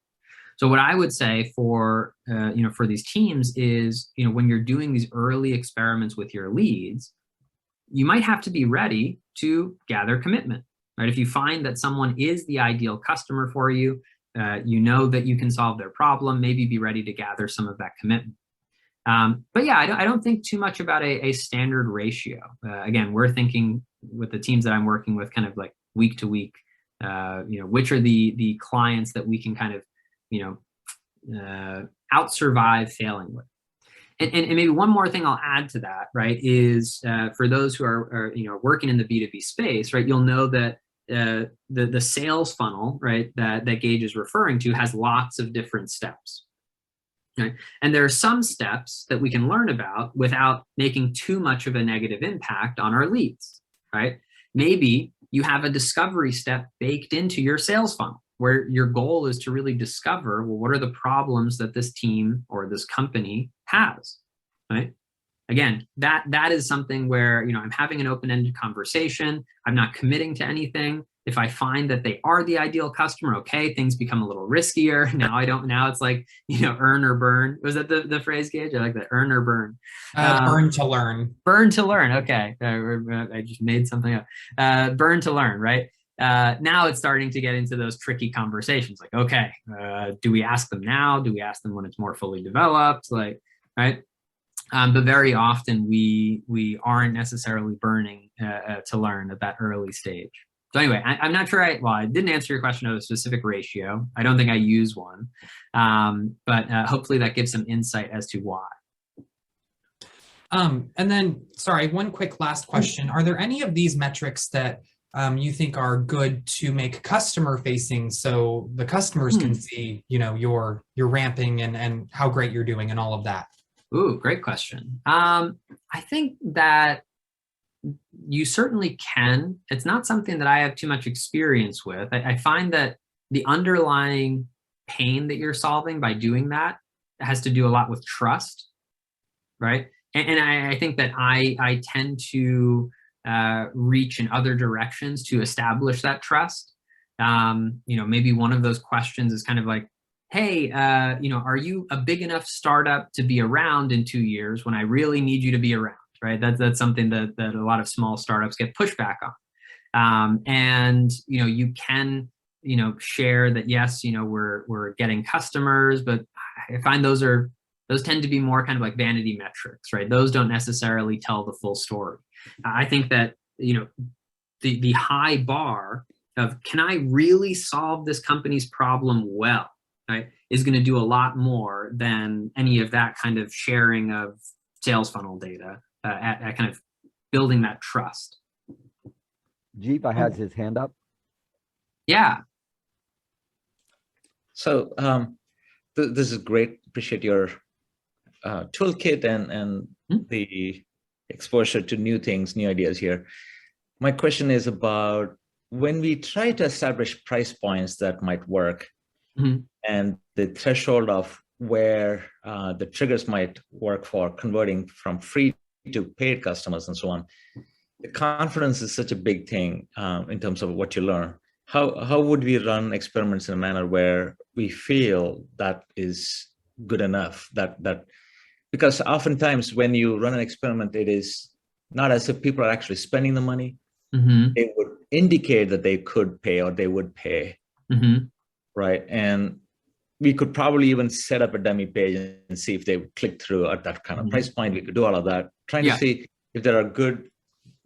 So what I would say for, for these teams is, when you're doing these early experiments with your leads, you might have to be ready to gather commitment, right? If you find that someone is the ideal customer for you, you know that you can solve their problem, maybe be ready to gather some of that commitment. But yeah, I don't think too much about a standard ratio. Again, we're thinking with the teams that I'm working with kind of like week to week, which are the clients that we can kind of, out-survive failing with. And maybe one more thing I'll add to that, right, is for those who are working in the B2B space, right, you'll know that the sales funnel, right, that Gage is referring to has lots of different steps. Right? And there are some steps that we can learn about without making too much of a negative impact on our leads, right? Maybe you have a discovery step baked into your sales funnel where your goal is to really discover, well, what are the problems that this team or this company has, right? Again, that is something where, I'm having an open-ended conversation. I'm not committing to anything. If I find that they are the ideal customer, okay, things become a little riskier. Now it's like, earn or burn. Was that the phrase, Gage? I like that, earn or burn. Burn to learn. Burn to learn, okay. I just made something up. Burn to learn, right? Now it's starting to get into those tricky conversations. Like, okay, do we ask them now? Do we ask them when it's more fully developed? Like, right? But very often we aren't necessarily burning to learn at that early stage. So anyway, I'm not sure I didn't answer your question of a specific ratio. I don't think I use one, but hopefully that gives some insight as to why. And then, sorry, one quick last question. Are there any of these metrics that you think are good to make customer facing so the customers can see, you're ramping and how great you're doing and all of that? Ooh, great question. I think that you certainly can. It's not something that I have too much experience with. I find that the underlying pain that you're solving by doing that has to do a lot with trust, right? And I think that I tend to reach in other directions to establish that trust. Maybe one of those questions is kind of like, hey, are you a big enough startup to be around in 2 years when I really need you to be around, right? That's something that a lot of small startups get pushback on. And, you can, share that, yes, we're getting customers, but I find those tend to be more kind of like vanity metrics, right? Those don't necessarily tell the full story. I think that, the high bar of, can I really solve this company's problem well, right, is going to do a lot more than any of that kind of sharing of sales funnel data at kind of building that trust. Jiva has his hand up. Yeah. So this is great. Appreciate your toolkit and the exposure to new things, new ideas here. My question is about when we try to establish price points that might work, and the threshold of where the triggers might work for converting from free to paid customers and so on. The confidence is such a big thing in terms of what you learn. How would we run experiments in a manner where we feel that is good enough? Because oftentimes when you run an experiment, it is not as if people are actually spending the money. They would indicate that they could pay or they would pay, right? And we could probably even set up a dummy page and see if they would click through at that kind of price point. We could do all of that, trying to see if there are good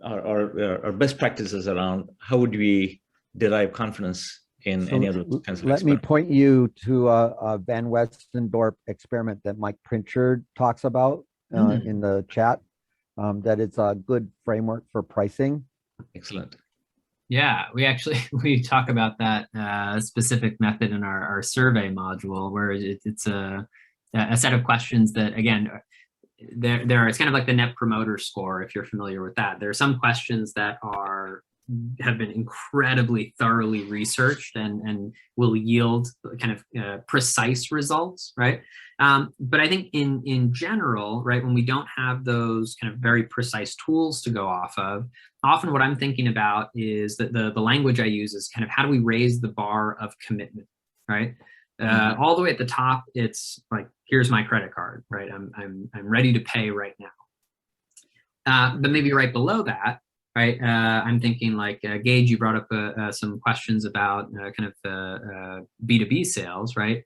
or best practices around how would we derive confidence in any of those kinds of Let me point you to a Van Westendorp experiment that Mike Pritchard talks about in the chat, that it's a good framework for pricing. Excellent. Yeah, we talk about that specific method in our survey module, where it's a set of questions that, again, it's kind of like the Net Promoter Score, if you're familiar with that. There are some questions that have been incredibly thoroughly researched and will yield kind of precise results, right? But I think in general, right, when we don't have those kind of very precise tools to go off of, often what I'm thinking about is that the language I use is kind of, how do we raise the bar of commitment, right? All the way at the top, it's like, here's my credit card, right? I'm ready to pay right now. But maybe right below that, right, I'm thinking like, Gage, you brought up some questions about kind of B2B sales, right?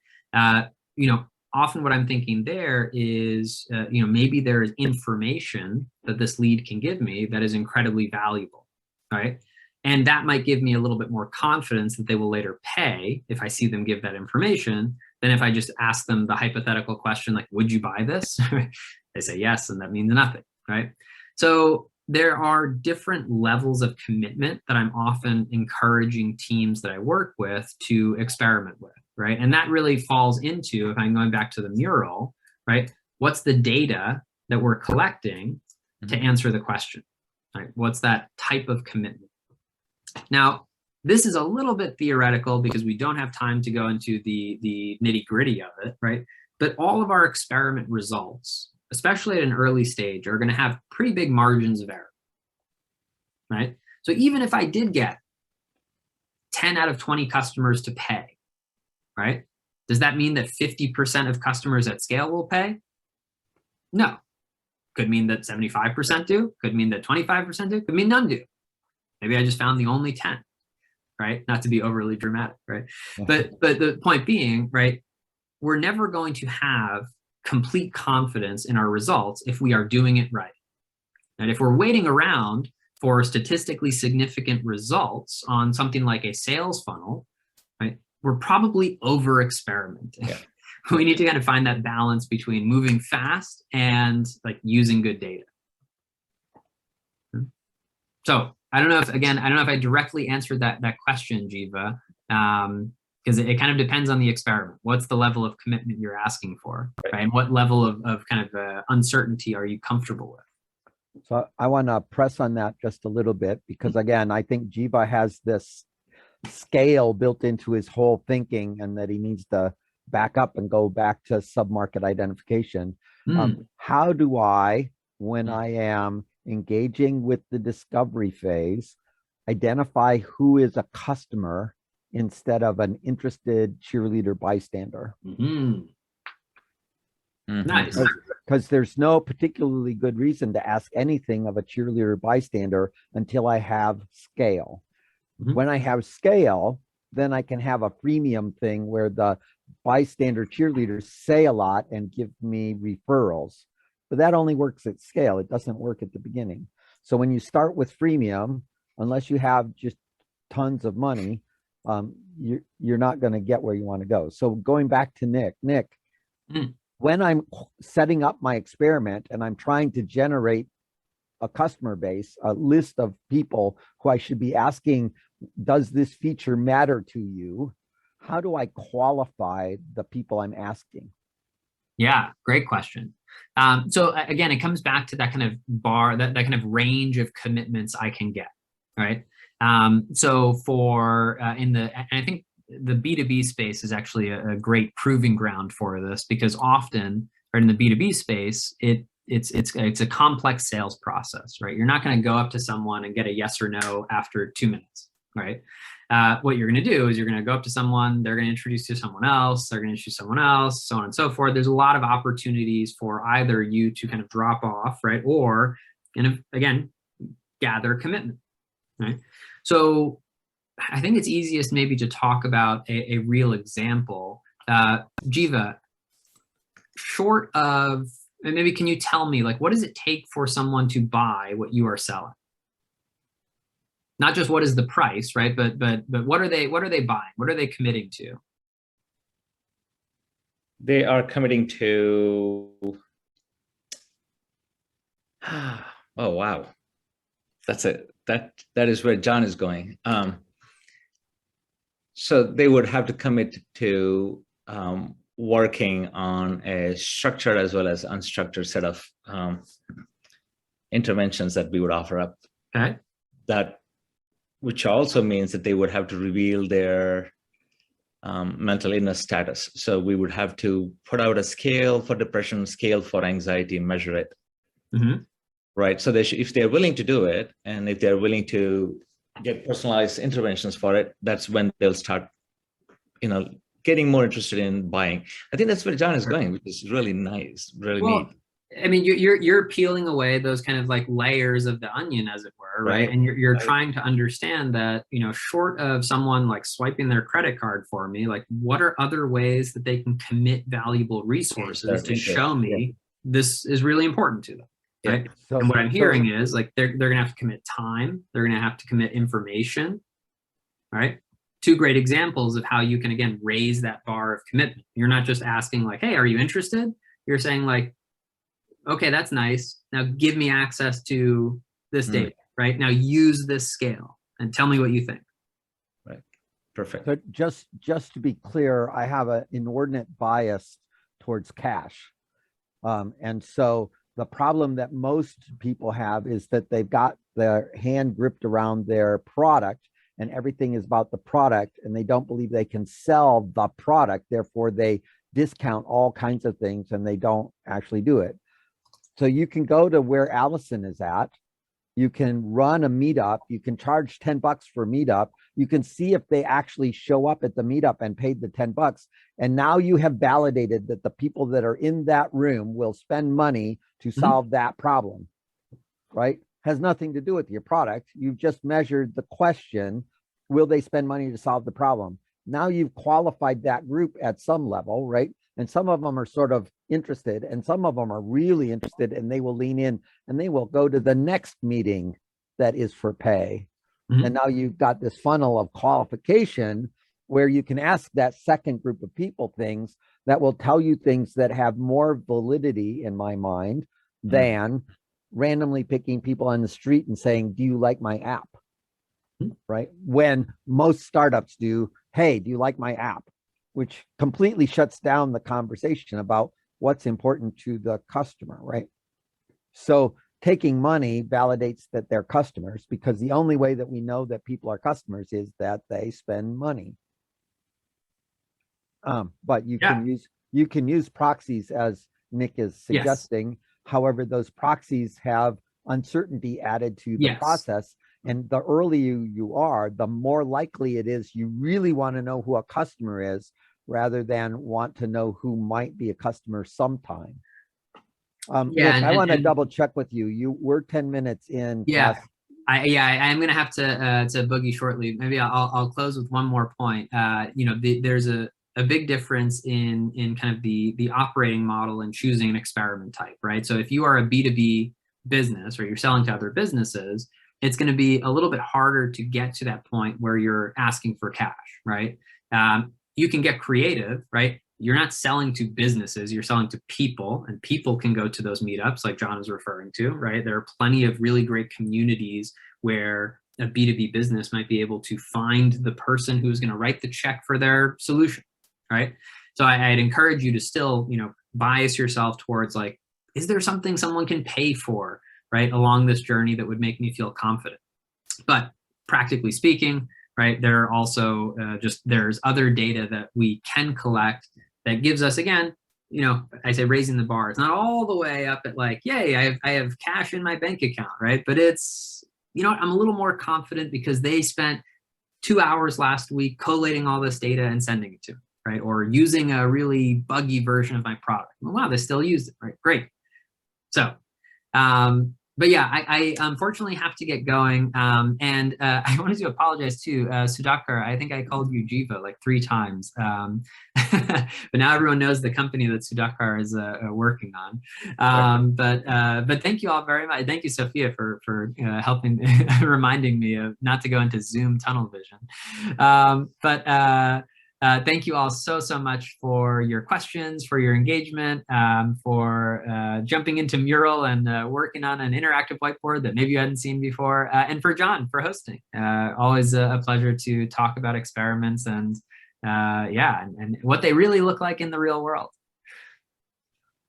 You know, often what I'm thinking there is, you know, maybe there is information that this lead can give me that is incredibly valuable, right? And that might give me a little bit more confidence that they will later pay if I see them give that information than if I just ask them the hypothetical question, like, would you buy this? They say yes, and that means nothing, right? So there are different levels of commitment that I'm often encouraging teams that I work with to experiment with, right? And that really falls into, if I'm going back to the mural, right? What's the data that we're collecting to answer the question, right? What's that type of commitment? Now, this is a little bit theoretical because we don't have time to go into the nitty-gritty of it, right? But all of our experiment results, especially at an early stage, are going to have pretty big margins of error, right? So even if I did get 10 out of 20 customers to pay, right? Does that mean that 50% of customers at scale will pay? No. Could mean that 75% do, could mean that 25% do, could mean none do. Maybe I just found the only 10, right? Not to be overly dramatic, right? But the point being, right, we're never going to have complete confidence in our results if we are doing it right. And if we're waiting around for statistically significant results on something like a sales funnel, right, we're probably over experimenting. Yeah. We need to kind of find that balance between moving fast and like using good data. So I don't know if, again, I don't know if I directly answered that question, Jiva, because it kind of depends on the experiment. What's the level of commitment you're asking for, right? And what level of kind of uncertainty are you comfortable with? So I want to press on that just a little bit, because again, I think Jiva has this scale built into his whole thinking, and that he needs to back up and go back to sub-market identification. How do I, when I am engaging with the discovery phase, identify who is a customer instead of an interested cheerleader bystander? Nice. Because there's no particularly good reason to ask anything of a cheerleader bystander until I have scale. When I have scale, then I can have a freemium thing where the bystander cheerleaders say a lot and give me referrals. But that only works at scale. It doesn't work at the beginning. So when you start with freemium, unless you have just tons of money, you're not going to get where you want to go. So going back to Nick, when I'm setting up my experiment and I'm trying to generate a customer base, a list of people who I should be asking, does this feature matter to you? How do I qualify the people I'm asking? Yeah, great question. So again, it comes back to that kind of bar, that kind of range of commitments I can get, right? So for and I think the B2B space is actually a great proving ground for this, because often, right, in the B2B space, it's a complex sales process, right? You're not going to go up to someone and get a yes or no after 2 minutes, right? What you're going to do is you're going to go up to someone, they're going to introduce you to someone else, they're going to introduce someone else, so on and so forth. There's a lot of opportunities for either you to kind of drop off, right? Or, and again, gather commitment, right? So I think it's easiest maybe to talk about a real example. Jiva, short of, and maybe can you tell me, like, what does it take for someone to buy what you are selling? Not just what is the price, right? But what are they buying? What are they committing to? They are committing to, oh wow, that's it. That is where John is going. So they would have to commit to working on a structured as well as unstructured set of interventions that we would offer up. Okay. That, which also means that they would have to reveal their mental illness status. So we would have to put out a scale for depression, scale for anxiety, measure it. Right. So if they're willing to do it, and if they're willing to get personalized interventions for it, that's when they'll start, getting more interested in buying. I think that's where John is going, which is really nice, really neat. I mean, you're peeling away those kind of like layers of the onion, as it were, right? And you're trying to understand that, you know, short of someone like swiping their credit card for me, like what are other ways that they can commit valuable resources to show me this is really important to them, right? So, and what I'm hearing is like they're gonna have to commit time, they're gonna have to commit information, right? Two great examples of how you can again raise that bar of commitment. You're not just asking like, hey, are you interested? You're saying like, okay, that's nice. Now give me access to this data, right? Now use this scale and tell me what you think. Right. Perfect. So just to be clear, I have an inordinate bias towards cash. And so the problem that most people have is that they've got their hand gripped around their product and everything is about the product and they don't believe they can sell the product. Therefore, they discount all kinds of things and they don't actually do it. So you can go to where Allison is at. You can run a meetup. You can charge $10 for a meetup. You can see if they actually show up at the meetup and paid the $10. And now you have validated that the people that are in that room will spend money to solve that problem, right? Has nothing to do with your product. You've just measured the question, will they spend money to solve the problem? Now you've qualified that group at some level, right? And some of them are sort of interested and some of them are really interested and they will lean in and they will go to the next meeting that is for pay. And now you've got this funnel of qualification where you can ask that second group of people things that will tell you things that have more validity in my mind than randomly picking people on the street and saying, do you like my app? Right? When most startups do, hey, do you like my app? Which completely shuts down the conversation about what's important to the customer, right? So taking money validates that they're customers because the only way that we know that people are customers is that they spend money. But you can use proxies as Nick is suggesting. However, those proxies have uncertainty added to the process. And the earlier you are, the more likely it is you really want to know who a customer is rather than want to know who might be a customer sometime. Nick, I want to double check with you. We're 10 minutes in. I'm gonna have to boogie shortly. Maybe I'll close with one more point. You know, there's a big difference in kind of the operating model and choosing an experiment type, right? So if you are a B2B business or you're selling to other businesses, it's going to be a little bit harder to get to that point where you're asking for cash, right? You can get creative, right? You're not selling to businesses, you're selling to people, and people can go to those meetups like John is referring to, right? There are plenty of really great communities where a B2B business might be able to find the person who's going to write the check for their solution, right? So I'd encourage you to still, you know, bias yourself towards like, is there something someone can pay for, right, along this journey that would make me feel confident? But practically speaking, right, there are also there's other data that we can collect that gives us, again, you know, I say raising the bar. It's not all the way up at like, yay, I have cash in my bank account, right? But it's, you know what, I'm a little more confident because they spent 2 hours last week collating all this data and sending it to me, right? Or using a really buggy version of my product. Wow, they still used it, right? Great. So, but yeah, I unfortunately have to get going. And I wanted to apologize to Sudhakar. I think I called you Jiva like 3 times. But now everyone knows the company that Sudhakar is working on. But thank you all very much. Thank you, Sophia, for helping, reminding me of not to go into Zoom tunnel vision. Thank you all so much for your questions, for your engagement, for jumping into Mural and working on an interactive whiteboard that maybe you hadn't seen before, and for John for hosting. Always a pleasure to talk about experiments and and what they really look like in the real world.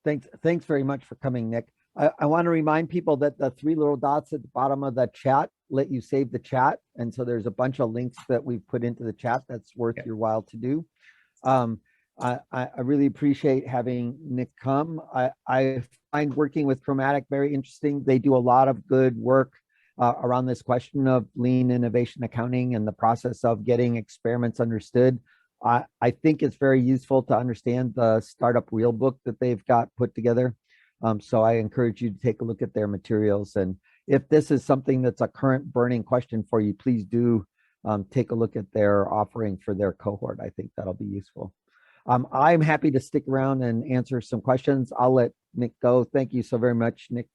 Thanks very much for coming, Nick. I want to remind people that the 3 little dots at the bottom of the chat let you save the chat. And so there's a bunch of links that we've put into the chat that's worth your while to do. I really appreciate having Nick come. I find working with Kromatic very interesting. They do a lot of good work around this question of lean innovation accounting and the process of getting experiments understood. I think it's very useful to understand the startup real book that they've got put together. So I encourage you to take a look at their materials. And if this is something that's a current burning question for you, please do take a look at their offering for their cohort. I think that'll be useful. I'm happy to stick around and answer some questions. I'll let Nick go. Thank you so very much, Nick,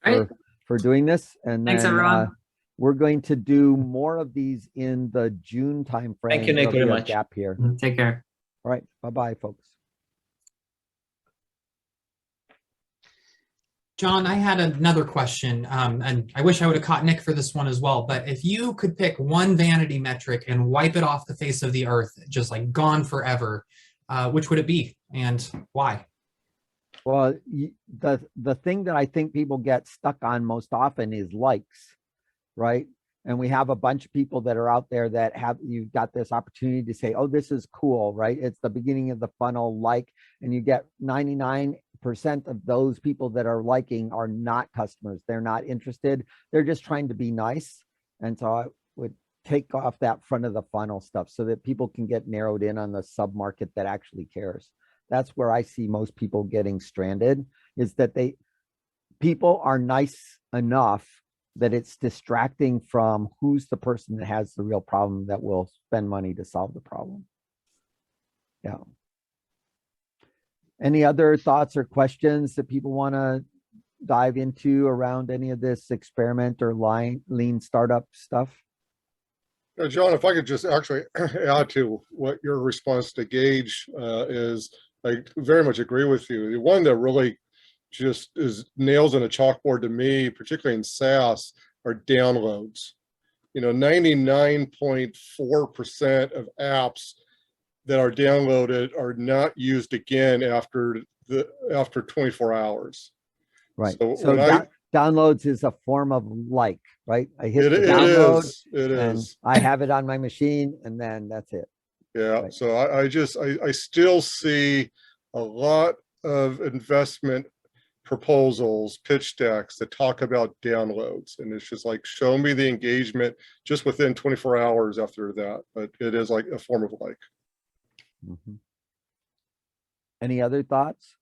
for doing this. And thanks, then, everyone. We're going to do more of these in the June timeframe. Thank you, Nick, very much. Gap here. Take care. All right. Bye-bye, folks. John, I had another question, and I wish I would have caught Nick for this one as well, but if you could pick one vanity metric and wipe it off the face of the earth, just like gone forever, which would it be and why? Well, the thing that I think people get stuck on most often is likes, right? And we have a bunch of people that are out there that you've got this opportunity to say, oh, this is cool, right? It's the beginning of the funnel, like, and you get 99% of those people that are liking are not customers. They're not interested. They're just trying to be nice. And so I would take off that front of the funnel stuff so that people can get narrowed in on the sub-market that actually cares. That's where I see most people getting stranded, is that people are nice enough that it's distracting from who's the person that has the real problem that will spend money to solve the problem. Yeah. Any other thoughts or questions that people want to dive into around any of this experiment or lean startup stuff? John, if I could just actually add to what your response to Gage is, I very much agree with you. The one that really just is nails on a chalkboard to me, particularly in SaaS, are downloads. 99.4% of apps that are downloaded are not used again after 24 hours. Right. So downloads is a form of like, right? I hit the download, I have it on my machine, and then that's it. Yeah. Right. So I still see a lot of investment proposals, pitch decks that talk about downloads, and it's just like, show me the engagement just within 24 hours after that. But it is like a form of like. Mm-hmm. Any other thoughts?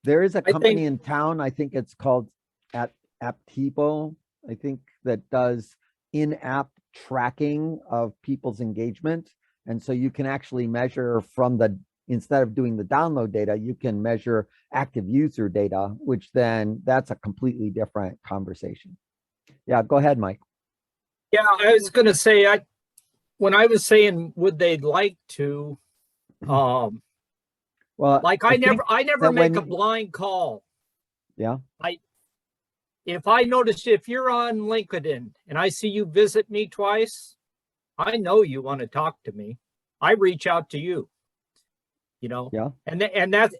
There is a company in town, I think it's called Aptipo, I think, that does in-app tracking of people's engagement. And so you can actually measure instead of doing the download data, you can measure active user data, which then that's a completely different conversation. Yeah, go ahead, Mike. Yeah, I was going to say, when I was saying, would they like to, well, like I never make a blind call. Yeah. If I notice, if you're on LinkedIn and I see you visit me twice, I know you want to talk to me. I reach out to you. Yeah. And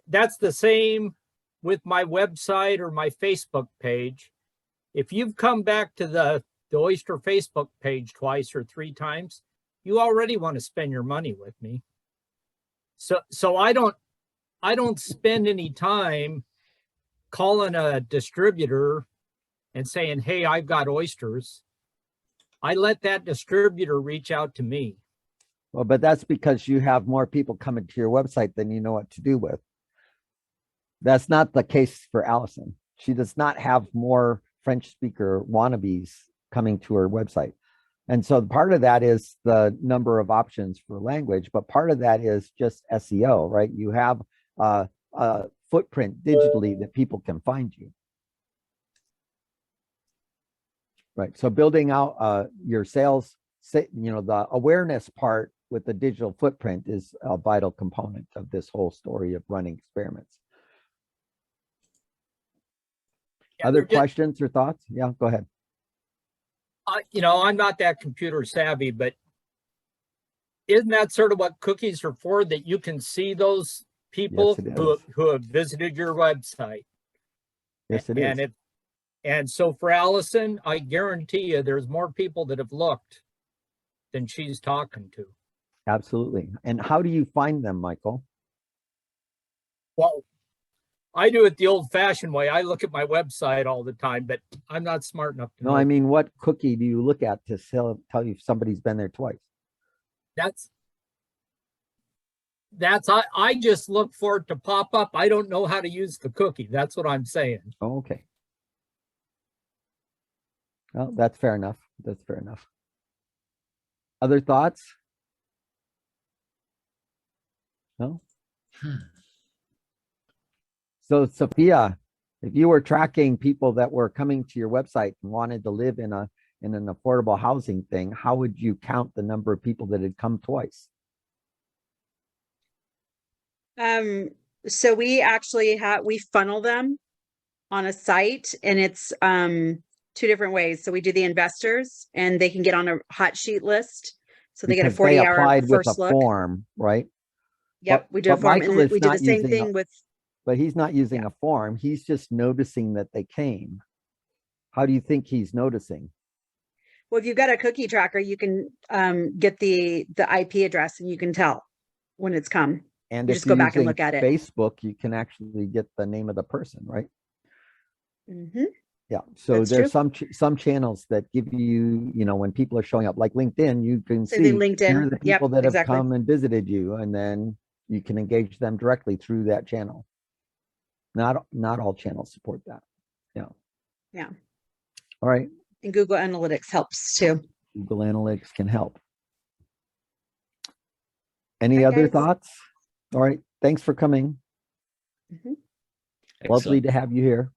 that's the same with my website or my Facebook page. If you've come back to the Oyster Facebook page twice or three times, you already want to spend your money with me. So I don't spend any time calling a distributor and saying, hey, I've got oysters. I let that distributor reach out to me. Well, but that's because you have more people coming to your website than you know what to do with. That's not the case for Allison. She does not have more French speaker wannabes coming to her website. And so part of that is the number of options for language, but part of that is just SEO, right? You have a footprint digitally that people can find you. Right. So building out your sales, the awareness part with the digital footprint is a vital component of this whole story of running experiments. Yeah, other questions or thoughts? Yeah, go ahead. I'm not that computer savvy, but isn't that sort of what cookies are for, that you can see those people who have visited your website? Yes, it is. And so for Allison, I guarantee you there's more people that have looked than she's talking to. Absolutely. And how do you find them, Michael? Well, I do it the old-fashioned way. I look at my website all the time, but I'm not smart enough to know. No, I mean, what cookie do you look at to tell you if somebody's been there twice? I just look for it to pop up. I don't know how to use the cookie. That's what I'm saying. Okay. Well, that's fair enough. That's fair enough. Other thoughts? No? So Sophia, if you were tracking people that were coming to your website and wanted to live in an affordable housing thing, how would you count the number of people that had come twice? So we actually we funnel them on a site, and it's two different ways. So we do the investors, and they can get on a hot sheet list. So they get a Because they 40-hour applied with first a look. form, right? Yep, we do a but form, Michael and is we did the not same using thing with. But he's not using a form. He's just noticing that they came. How do you think he's noticing? Well, if you've got a cookie tracker, you can get the IP address, and you can tell when it's come. And you if just go you're back and using look at it. Facebook, you can actually get the name of the person, right? Mm-hmm. Yeah. So That's there's true. some channels that give you, when people are showing up, like LinkedIn, you can So the see LinkedIn. here are the people that have exactly. come and visited you, and then you can engage them directly through that channel. Not all channels support that. Yeah. Yeah. All right. And Google Analytics helps too. Google Analytics can help. Any Hi, other guys. thoughts? All right. Thanks for coming. Mhm. Lovely Excellent. to have you here.